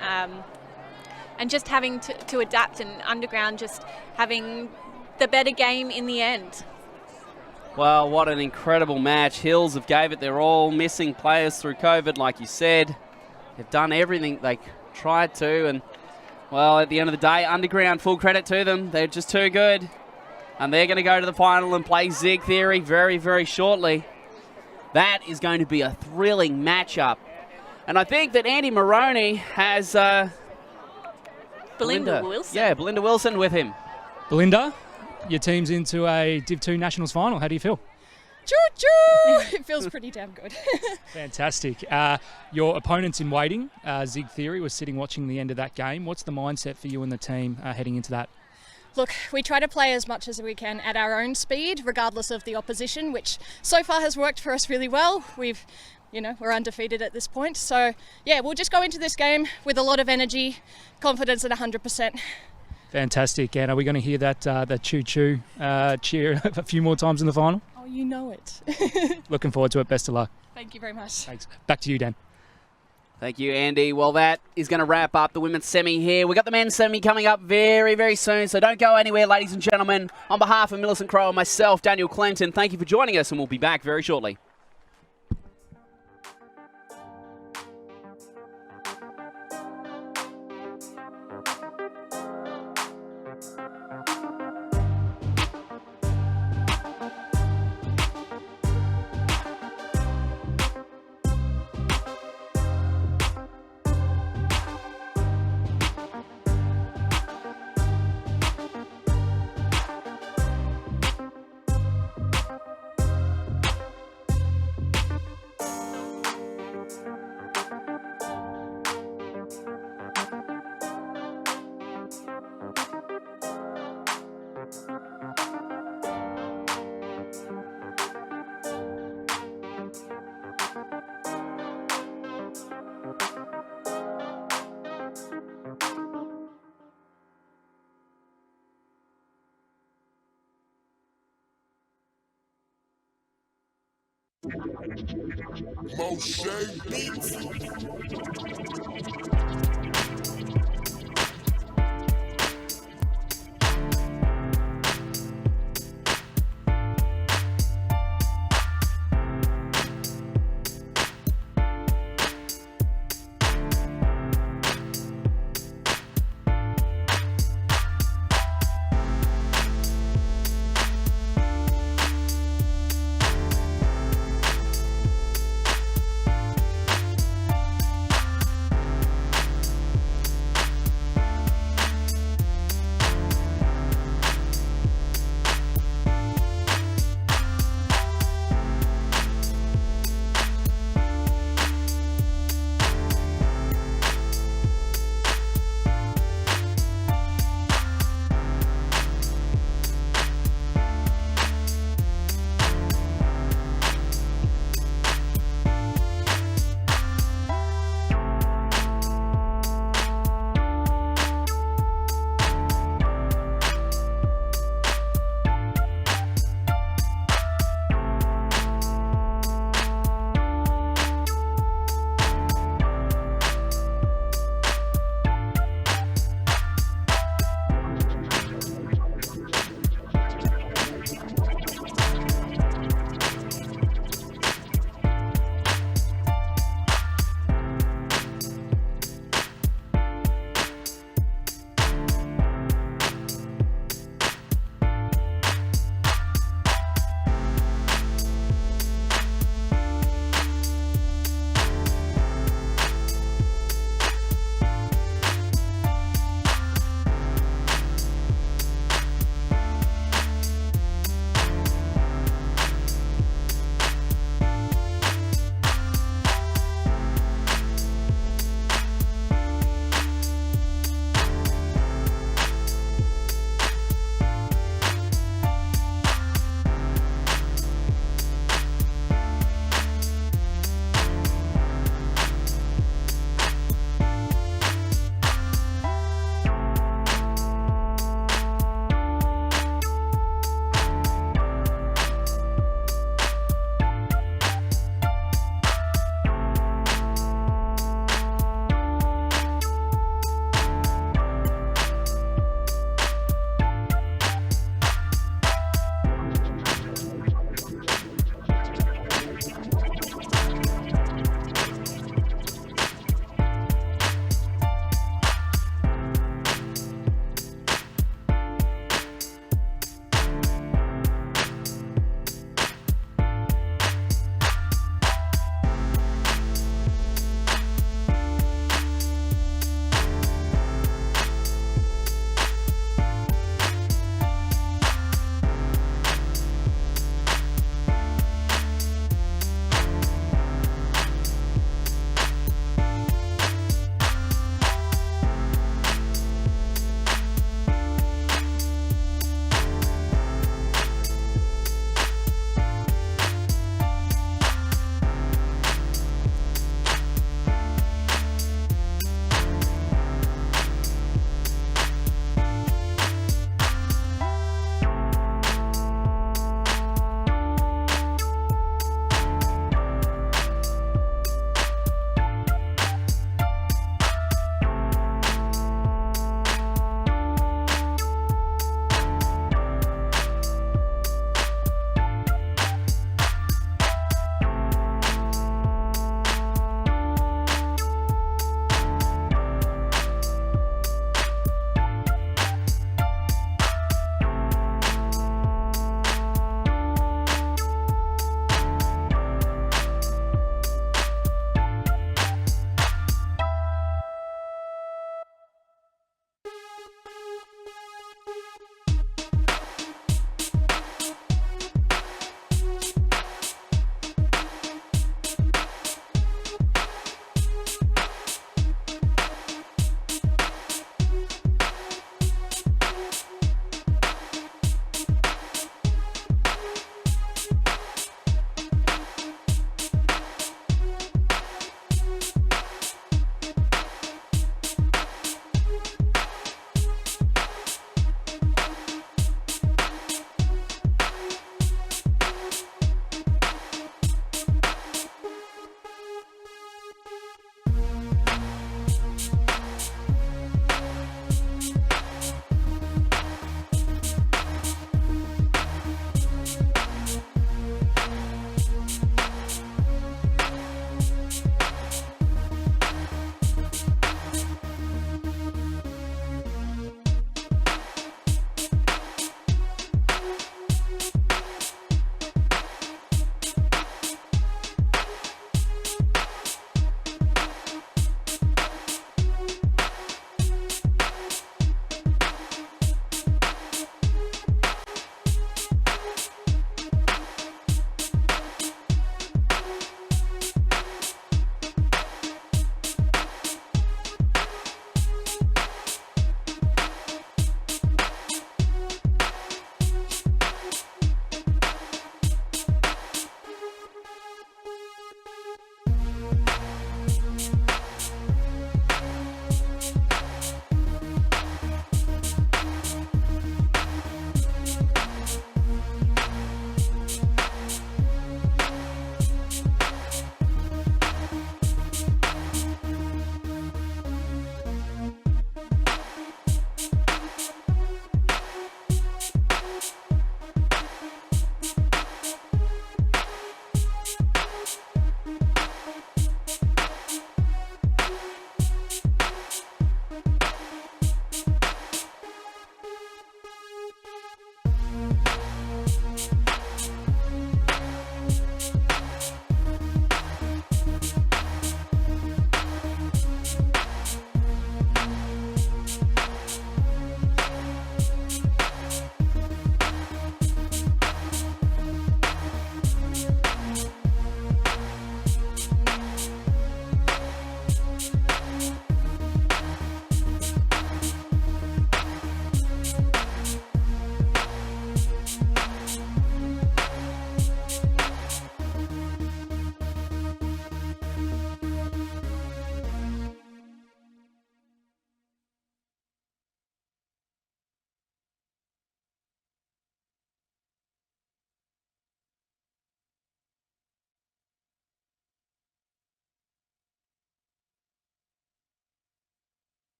and just having to adapt, and Underground just having the better game in the end. Well, what an incredible match. Hills have gave it their all, missing players through COVID, like you said. They've done everything they tried to, and, well, at the end of the day, Underground, full credit to them. They're just too good. And they're going to go to the final and play Zig Theory very, very shortly. That is going to be a thrilling matchup. And I think that Andy Maroney has Belinda Wilson. Yeah, Belinda Wilson with him. Belinda, your team's into a Div 2 Nationals final. How do you feel? Choo-choo! It feels pretty damn good. Fantastic. Your opponents in waiting, Zig Theory, was sitting watching the end of that game. What's the mindset for you and the team heading into that? Look, we try to play as much as we can at our own speed, regardless of the opposition, which so far has worked for us really well. We're undefeated at this point. So, yeah, we'll just go into this game with a lot of energy, confidence at 100%. Fantastic. And are we going to hear that choo-choo cheer a few more times in the final? Oh, you know it. Looking forward to it. Best of luck. Thank you very much. Thanks. Back to you, Dan. Thank you, Andy. Well, that is going to wrap up the women's semi here. We've got the men's semi coming up very, very soon, so don't go anywhere, ladies and gentlemen. On behalf of Millicent Crowe and myself, Daniel Clinton, thank you for joining us, and we'll be back very shortly. Moshe Beats.